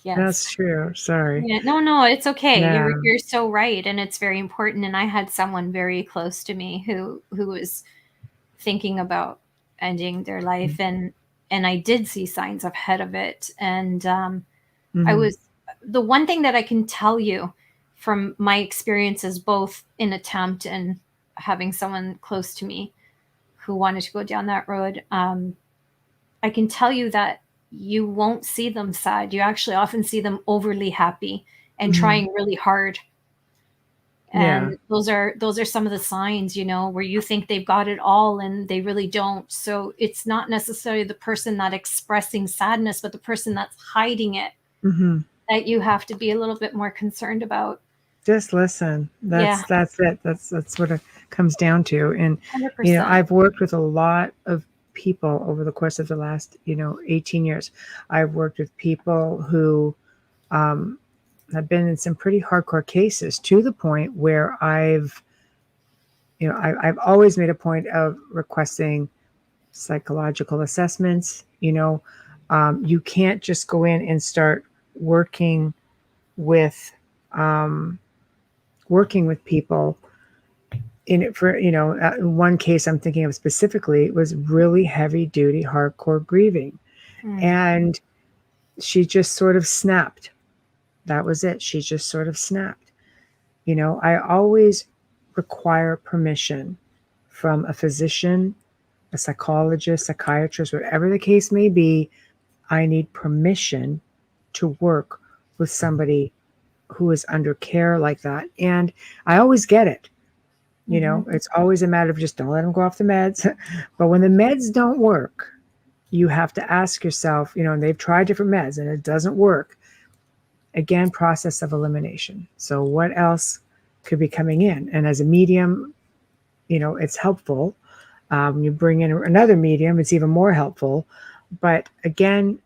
Yes. that's true. Sorry. Yeah, no, it's okay. Yeah. You're so right, and it's very important. And I had someone very close to me who was thinking about ending their life, and I did see signs ahead of it. And I was the one thing that I can tell you from my experiences, both in attempt and having someone close to me who wanted to go down that road. I can tell you that you won't see them sad. You actually often see them overly happy and trying really hard. And those are some of the signs, where you think they've got it all and they really don't. So it's not necessarily the person that's expressing sadness, but the person that's hiding it that you have to be a little bit more concerned about. Just listen. That's it. That's what it comes down to. And 100%. I've worked with a lot of people over the course of the last 18 years. I've worked with people who have been in some pretty hardcore cases, to the point where I've always made a point of requesting psychological assessments. You can't just go in and start working with people in it for, one case I'm thinking of specifically was really heavy duty, hardcore grieving. And she just sort of snapped. That was it. She just sort of snapped. I always require permission from a physician, a psychologist, psychiatrist, whatever the case may be. I need permission to work with somebody who is under care like that. And I always get it. It's always a matter of just don't let them go off the meds. But when the meds don't work, you have to ask yourself, and they've tried different meds and it doesn't work. Again, process of elimination. So what else could be coming in? And as a medium, it's helpful. You bring in another medium, it's even more helpful. But again,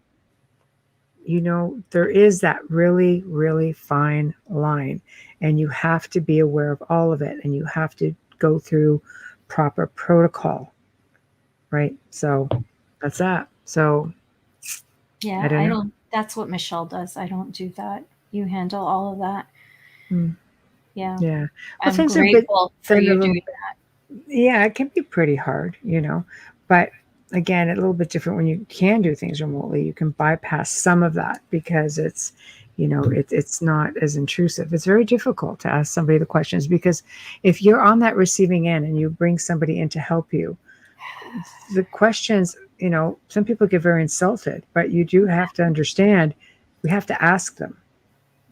there is that really, really fine line, and you have to be aware of all of it, and you have to go through proper protocol, right? So that's that. So yeah, I don't. That's what Michelle does. I don't do that. You handle all of that. Yeah. Yeah. Well, I'm things grateful for are you doing that. Yeah, it can be pretty hard, but again, a little bit different when you can do things remotely. You can bypass some of that because it's, it's not as intrusive. It's very difficult to ask somebody the questions, because if you're on that receiving end and you bring somebody in to help you, the questions, some people get very insulted, but you do have to understand, we have to ask them.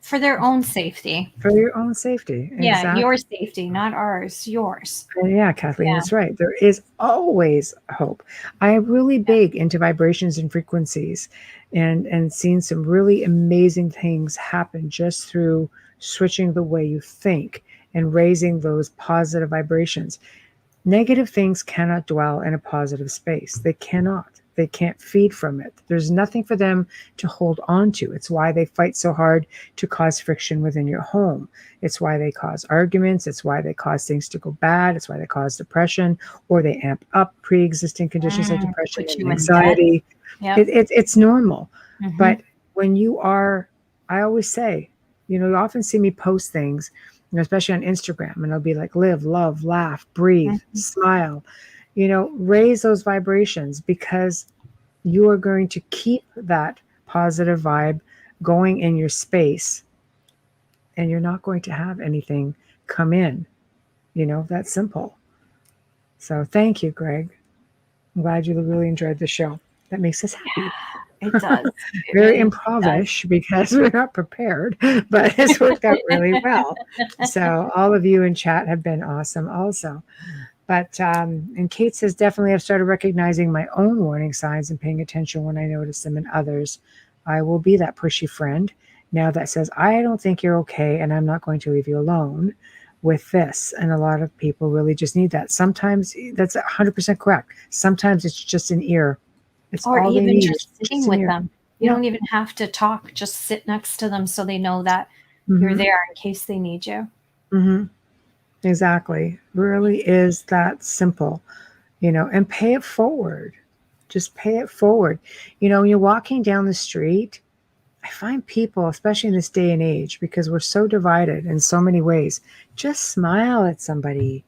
For their own safety. For your own safety. Yeah, exactly. your safety, not ours, yours. Yeah, Kathleen, that's right. There is always hope. I am really big into vibrations and frequencies, and seeing some really amazing things happen just through switching the way you think and raising those positive vibrations. Negative things cannot dwell in a positive space. They cannot. They can't feed from it. There's nothing for them to hold on to. It's why they fight so hard to cause friction within your home. It's why they cause arguments. It's why they cause things to go bad. It's why they cause depression, or they amp up pre-existing conditions like depression and anxiety. Yep. It's normal. But when you are, I always say, you often see me post things, especially on Instagram, and I'll be like, live, love, laugh, breathe, smile. Raise those vibrations, because you are going to keep that positive vibe going in your space, and you're not going to have anything come in. That's simple. So thank you, Greg. I'm glad you really enjoyed the show. That makes us happy. Yeah, it does. Very improvish because we're not prepared, but it's worked out really well. So all of you in chat have been awesome also. But, and Kate says, definitely I've started recognizing my own warning signs and paying attention when I notice them in others. I will be that pushy friend now that says, I don't think you're okay and I'm not going to leave you alone with this. And a lot of people really just need that. Sometimes that's 100% correct. Sometimes it's just an ear. It's Or all they even need. just It's sitting an with ear. them. You Yeah. don't even have to talk. Just sit next to them so they know that Mhm. you're there in case they need you. Exactly. Really is that simple, and pay it forward. Just pay it forward. When you're walking down the street, I find people, especially in this day and age, because we're so divided in so many ways, just smile at somebody,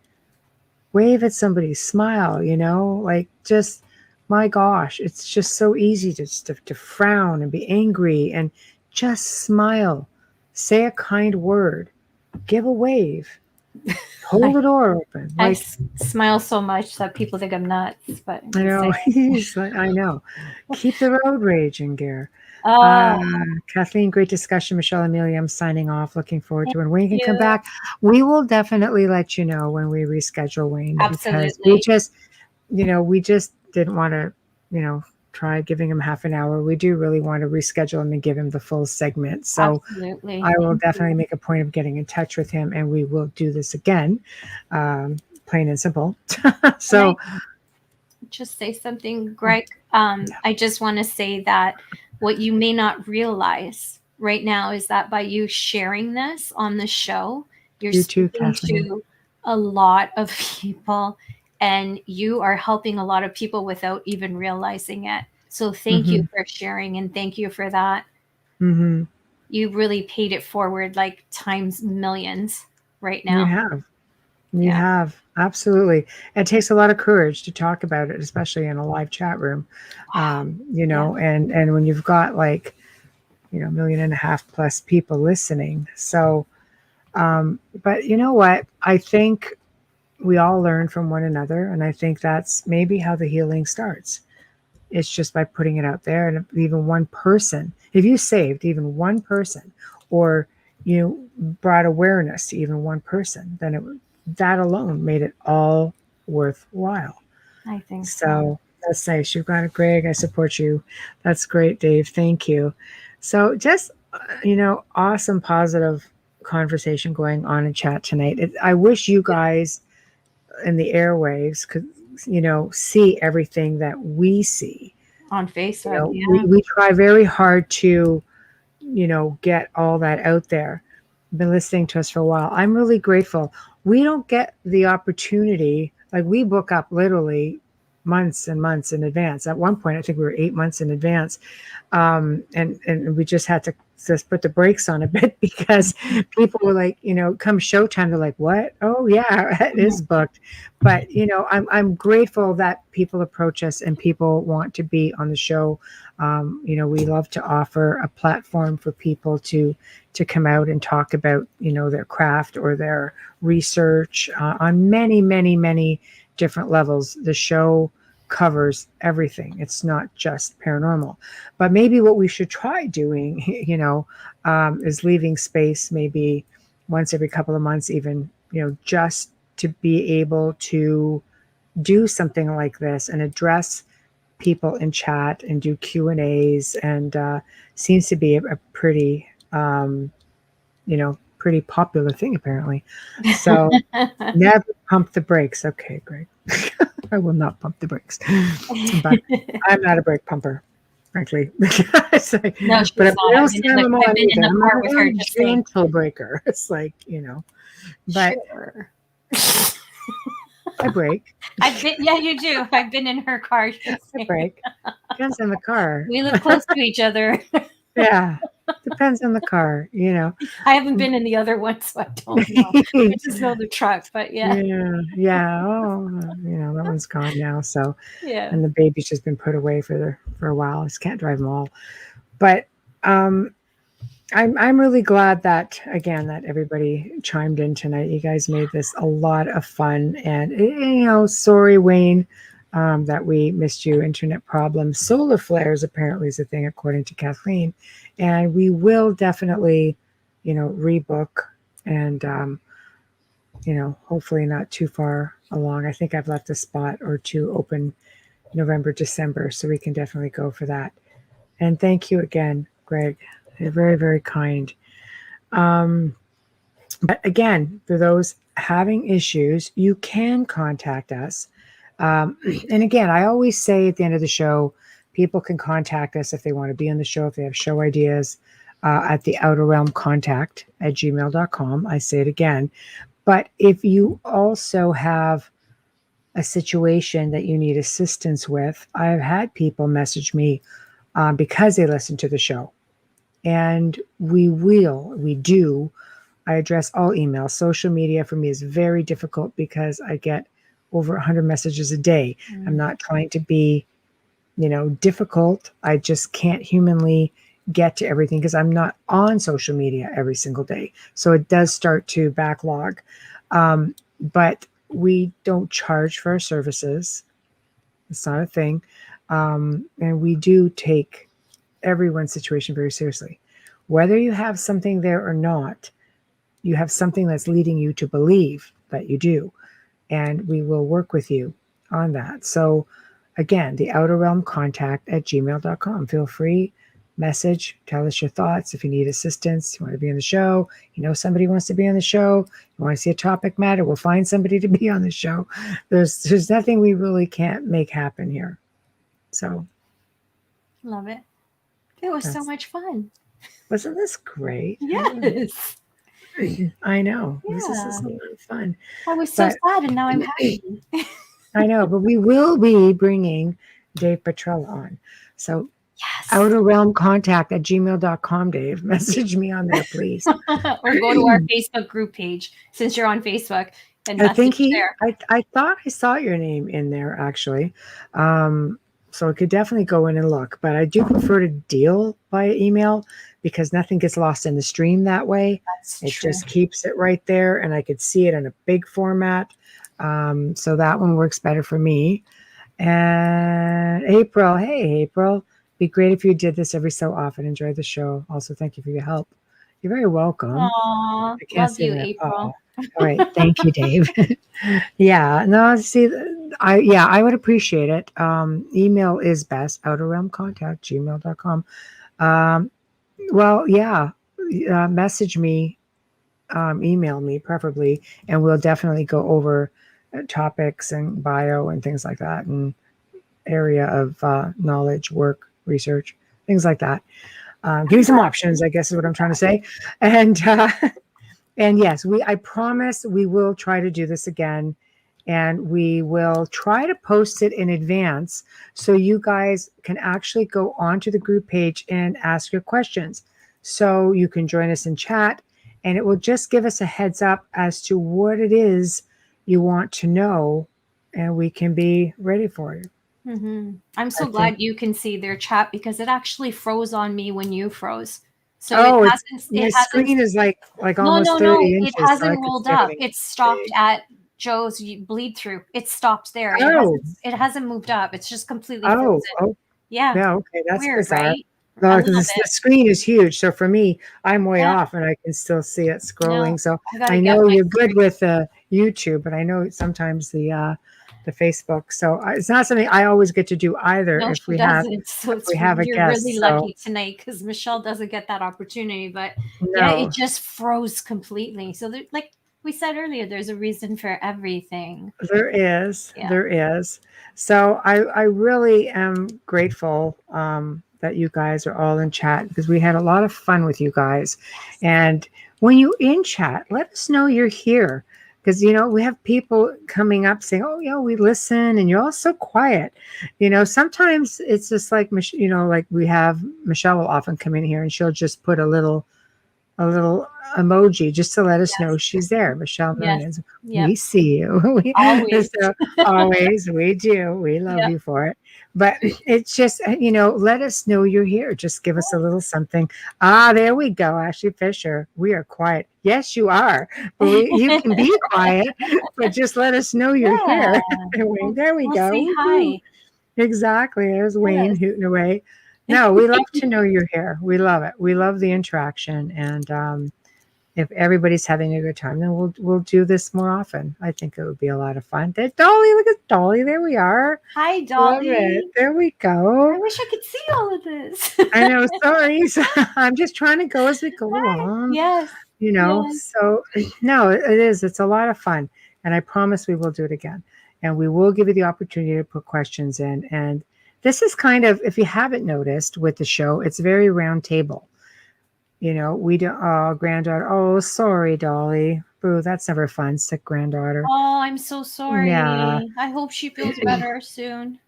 wave at somebody, smile, like just, my gosh, it's just so easy to frown and be angry, and just smile, say a kind word, give a wave, hold the door open. I Like, smile so much that people think I'm nuts, but I know, just saying. I know. Keep the road raging, Gare. Oh, Kathleen, great discussion. Michelle, Amelia, I'm signing off. Looking forward to when Wayne can come you. back. We will definitely let you know when we reschedule Wayne, because Absolutely. we just didn't want to, try giving him half an hour. We do really want to reschedule him and give him the full segment. So Absolutely. I will Thank definitely you. make a point of getting in touch with him, and we will do this again, plain and simple. So. Just say something, Greg. I just want to say that what you may not realize right now is that by you sharing this on the show, you're You too, speaking Kathleen. to a lot of people, and you are helping a lot of people without even realizing it. So thank you for sharing, and thank you for that. Mm-hmm. You really paid it forward like times millions right now. You have, absolutely. It takes a lot of courage to talk about it, especially in a live chat room. And when you've got like, 1.5 million plus people listening. So, but you know what? I think we all learn from one another, and I think that's maybe how the healing starts. It's just by putting it out there, and if even one person, if you saved even one person, or you brought awareness to even one person, then that alone made it all worthwhile. I think So that's nice. You've got it, Greg. I support you. That's great, Dave. Thank you. So just, awesome, positive conversation going on in chat tonight. I wish you guys in the airwaves could, see everything that we see. on Facebook. We try very hard to, get all that out there. Been listening to us for a while. I'm really grateful. We don't get the opportunity, like we book up literally months and months in advance. At one point, I think we were 8 months in advance. And we just had to just put the brakes on a bit, because people were like, come showtime, they're like, what? Oh yeah, it is booked. But I'm grateful that people approach us and people want to be on the show. We love to offer a platform for people to come out and talk about, their craft or their research on many, many, many different levels. The show covers everything. It's not just paranormal. But maybe what we should try doing, is leaving space maybe once every couple of months, even, just to be able to do something like this and address people in chat and do Q&As, and seems to be a pretty, pretty popular thing apparently. So never pump the brakes. Okay, Greg. I will not pump the brakes, but I'm not a brake pumper, frankly. It's like, No, she's but not. I'm I've been in the car with her just saying, gentle breaker. It's like, but sure. I brake. You do. I've been in her car. I brake. Depends on the car. We live close to each other. Yeah. Depends on the car, I haven't been in the other one, so I don't know. I just know the truck, but yeah. Oh, that one's gone now. So, Yeah. and the baby's just been put away for a while. I just can't drive them all. But I'm really glad that everybody chimed in tonight. You guys made this a lot of fun, and sorry, Wayne, that we missed you. Internet problems, solar flares apparently is a thing according to Kathleen, and we will definitely, rebook, and hopefully not too far along. I think I've left a spot or two open November, December, so we can definitely go for that. And thank you again, Greg. You're very, very kind. But again, for those having issues, you can contact us. And again, I always say at the end of the show, people can contact us if they want to be on the show, if they have show ideas, at the outer realm contact at gmail.com. I say it again. But if you also have a situation that you need assistance with, I've had people message me because they listen to the show. And we do. I address all emails. Social media for me is very difficult because I get over 100 messages a day. I'm not trying to be, difficult. I just can't humanly get to everything because I'm not on social media every single day. So it does start to backlog. But we don't charge for our services. It's not a thing. And we do take everyone's situation very seriously. Whether you have something there or not, you have something that's leading you to believe that you do. And we will work with you on that. So again, the outer realm contact at gmail.com. Feel free, message, tell us your thoughts. If you need assistance, you want to be on the show, somebody wants to be on the show, you want to see a topic matter, we'll find somebody to be on the show. There's nothing we really can't make happen here. So love it. It was so much fun. Wasn't this great? Yes. I know. Yeah. This is a lot of fun. I was so sad and now I'm happy. I know, but we will be bringing Dave Petrella on. So yes. outer realm contact at gmail.com, Dave. Message me on there, please. Or go to our Facebook group page since you're on Facebook. And I think there. I thought I saw your name in there actually. So I could definitely go in and look, but I do prefer to deal by email because nothing gets lost in the stream that way. It just keeps it right there and I could see it in a big format. So that one works better for me. And April, hey, April, be great if you did this every so often. Enjoy the show. Also, thank you for your help. You're very welcome. Aww, love you, April. All right. Thank you, Dave. Yeah. No, see, I would appreciate it. Email is best, outerrealmcontact, gmail.com. Well, yeah, message me, email me preferably, and we'll definitely go over topics and bio and things like that and area of knowledge, work, research, things like that. Give me some options, I guess is what I'm trying to say. And yes, I promise we will try to do this again, and we will try to post it in advance so you guys can actually go onto the group page and ask your questions. So you can join us in chat, and it will just give us a heads up as to what it is you want to know, and we can be ready for you. Mm-hmm. I'm so glad you can see their chat because it actually froze on me when you froze. So it hasn't. My screen is like almost 30 inches. It hasn't rolled up. It's stopped at Joe's bleed through. It's stopped there. It hasn't moved up. It's just completely frozen. Yeah. Yeah. Okay, that's weird, bizarre. right? No, because the screen is huge. So for me, I'm way off, and I can still see it scrolling. No, so I know you're good with YouTube, but I know sometimes the Facebook. So it's not something I always get to do either. No, if we have a guest, you're really lucky tonight because Michelle doesn't get that opportunity. But yeah, it just froze completely. So like we said earlier, there's a reason for everything. There is. So I really am grateful that you guys are all in chat because we had a lot of fun with you guys. And when you're in chat, let us know you're here. Because, we have people coming up saying, oh, we listen and you're all so quiet. Sometimes it's just like, like we have Michelle will often come in here and she'll just put a little emoji just to let us know she's there. Michelle Millions. We see you. Always we do. We love you for it. But it's just, let us know you're here. Just give us a little something. There we go. Ashley Fisher. We are quiet. Yes, you are. But you can be quiet, but just let us know you're here. There we go. Say hi. Exactly. There's Wayne hooting away. No, we love to know you're here. We love it. We love the interaction. And if everybody's having a good time, then we'll do this more often. I think it would be a lot of fun. There's Dolly. Look at Dolly. There we are. Hi, Dolly. There we go. I wish I could see all of this. I know. Sorry. I'm just trying to go as we go along. Yes. You know, Yes. so no, it is. It's a lot of fun. And I promise we will do it again. And we will give you the opportunity to put questions in. And this is kind of, if you haven't noticed with the show, it's very round table. You know, we don't, oh, granddaughter, oh, sorry, Dolly. Boo, that's never fun. Sick granddaughter. Oh, I'm so sorry. Yeah. I hope she feels better soon.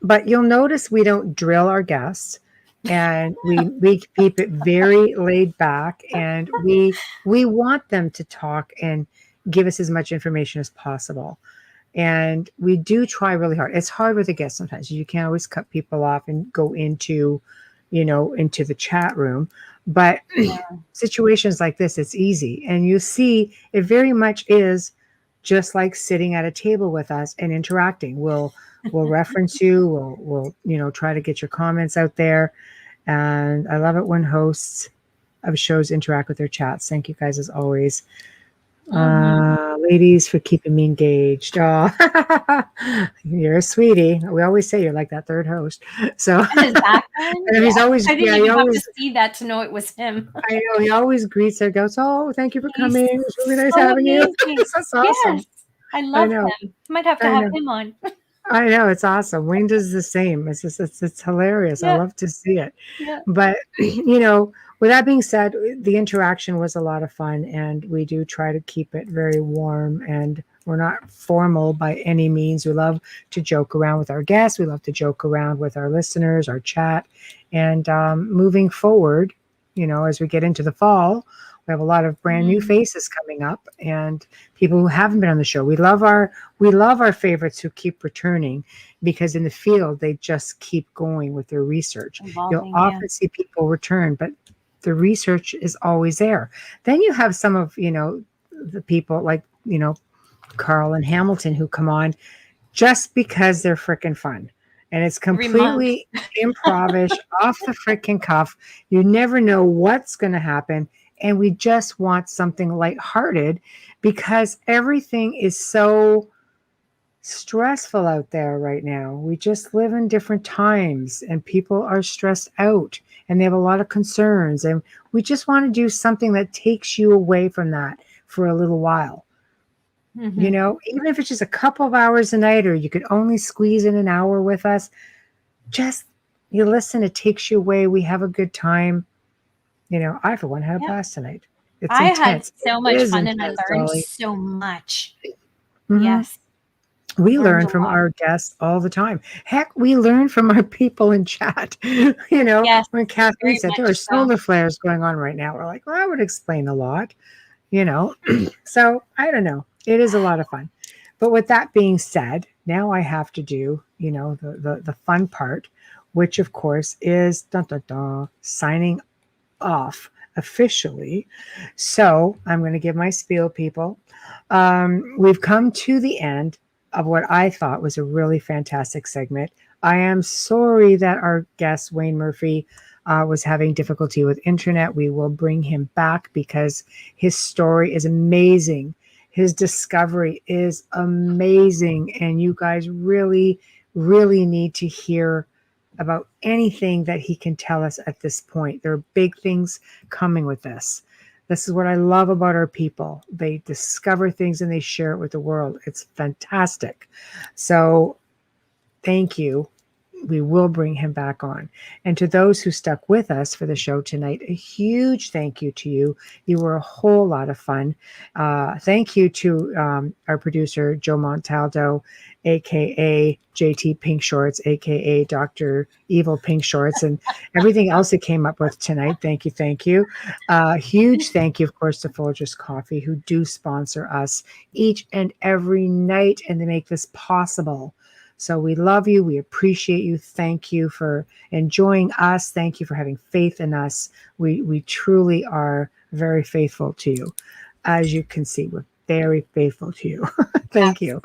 But you'll notice we don't drill our guests, and we keep it very laid back, and we want them to talk and give us as much information as possible. And we do try really hard. It's hard with the guests sometimes. You can't always cut people off and go into, into the chat room. But situations like this, it's easy. And you see, it very much is just like sitting at a table with us and interacting. We'll reference you. We'll try to get your comments out there. And I love it when hosts of shows interact with their chats. Thank you guys as always. Ladies, for keeping me engaged. Oh, you're a sweetie. We always say you're like that third host. So and he's always, I didn't he even always, have to see that to know it was him. I know he always greets her, goes, "Oh, thank you for He's coming. It was really nice so having you." amazing. That's awesome. Yes, I love know. him. Might have to I have know. him on. I know, it's awesome. Wayne does the same. It's just, it's hilarious. I Yeah. love to see it. Yeah. But with that being said, the interaction was a lot of fun, and we do try to keep it very warm, and we're not formal by any means. We love to joke around with our guests. We love to joke around with our listeners, our chat. And moving forward, as we get into the fall, we have a lot of brand new faces coming up, and people who haven't been on the show. We love our favorites who keep returning, because in the field they just keep going with their research. You'll often see people return, but the research is always there. Then you have some of the people like Carl and Hamilton who come on just because they're freaking fun. And it's completely improvish, off the freaking cuff. You never know what's going to happen. And we just want something lighthearted, because everything is so stressful out there right now. We just live in different times, and people are stressed out, and they have a lot of concerns. And we just want to do something that takes you away from that for a little while. Even if it's just a couple of hours a night, or you could only squeeze in an hour with us, just you listen, it takes you away. We have a good time. I, for one, had a blast tonight. I intense. had so much fun, and I intense, learned Dolly. so much. Yes. We learn from our guests all the time. Heck, we learn from our people in chat. Yes, when Kathleen said there are so. solar flares going on right now, we're like, well, that would explain a lot. So I don't know. It is a lot of fun. But with that being said, now I have to do, the fun part, which of course is signing off officially. So I'm going to give my spiel, people. We've come to the end of what I thought was a really fantastic segment. I am sorry that our guest, Wayne Murphy, was having difficulty with internet. We will bring him back, because his story is amazing. His discovery is amazing. And you guys really, really need to hear about anything that he can tell us at this point. There are big things coming with this. This is what I love about our people. They discover things and they share it with the world. It's fantastic. So thank you. We will bring him back on. And to those who stuck with us for the show tonight, a huge thank you to you. You were a whole lot of fun. Thank you to our producer, Joe Montaldo, a.k.a. JT Pink Shorts, a.k.a. Dr. Evil Pink Shorts, and everything else he came up with tonight. Thank you. Thank you. Huge thank you, of course, to Folgers Coffee, who do sponsor us each and every night, and they make this possible. So we love you. We appreciate you. Thank you for enjoying us. Thank you for having faith in us. We truly are very faithful to you. As you can see, we're very faithful to you. Thank you.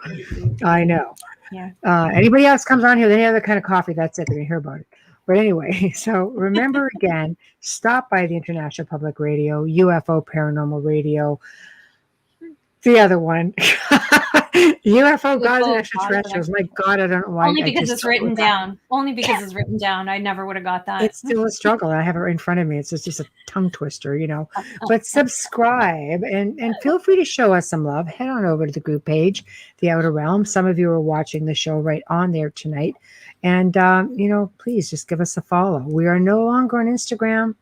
I know. Yeah. Anybody else comes on here with any other kind of coffee, that's it. They're going to hear about it. But anyway, so remember again, stop by the International Public Radio, UFO Paranormal Radio, the other one. UFO gods and UFO extraterrestrials. My God, I don't know why. Only I because just it's struggle written with that. down. Only because it's written down. I never would have got that. It's still a struggle. I have it right in front of me. It's just a tongue twister, you know. But subscribe and feel free to show us some love. Head on over to the group page, The Outer Realm. Some of you are watching the show right on there tonight. And, you know, please just give us a follow. We are no longer on Instagram.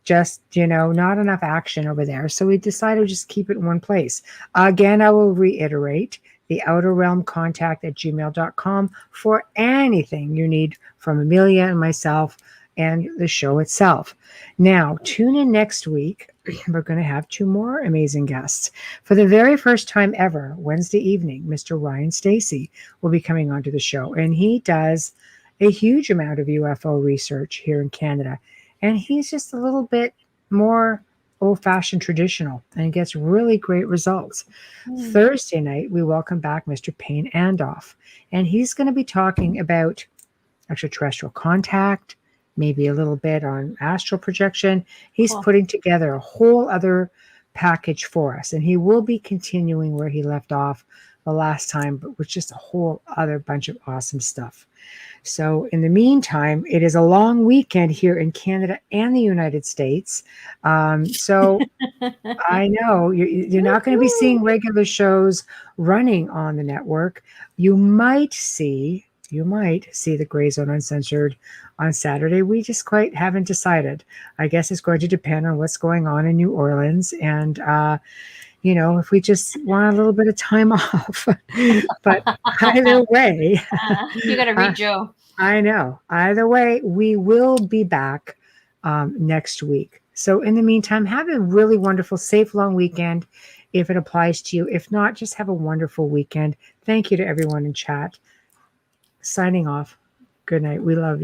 Just, you know, not enough action over there. So we decided to just keep it in one place. Again, I will reiterate the Outer Realm contact at gmail.com for anything you need from Amelia and myself and the show itself. Now, tune in next week. We're going to have 2 more amazing guests. For the very first time ever, Wednesday evening, Mr. Ryan Stacy will be coming onto the show. And he does a huge amount of UFO research here in Canada. And he's just a little bit more old-fashioned traditional and gets really great results. Thursday night, we welcome back Mr. Payne Andoff. And he's going to be talking about extraterrestrial contact, maybe a little bit on astral projection. He's putting together a whole other package for us. And he will be continuing where he left off the last time, but with just a whole other bunch of awesome stuff. So in the meantime, it is a long weekend here in Canada and the United States. So I know you're not going to be seeing regular shows running on the network. You might see the Gray Zone Uncensored on Saturday. We just quite haven't decided. I guess it's going to depend on what's going on in New Orleans and, you know, if we just want a little bit of time off. But either way, you got to read Joe. I know. Either way, we will be back next week. So in the meantime, have a really wonderful, safe, long weekend if it applies to you. If not, just have a wonderful weekend. Thank you to everyone in chat. Signing off. Good night. We love you.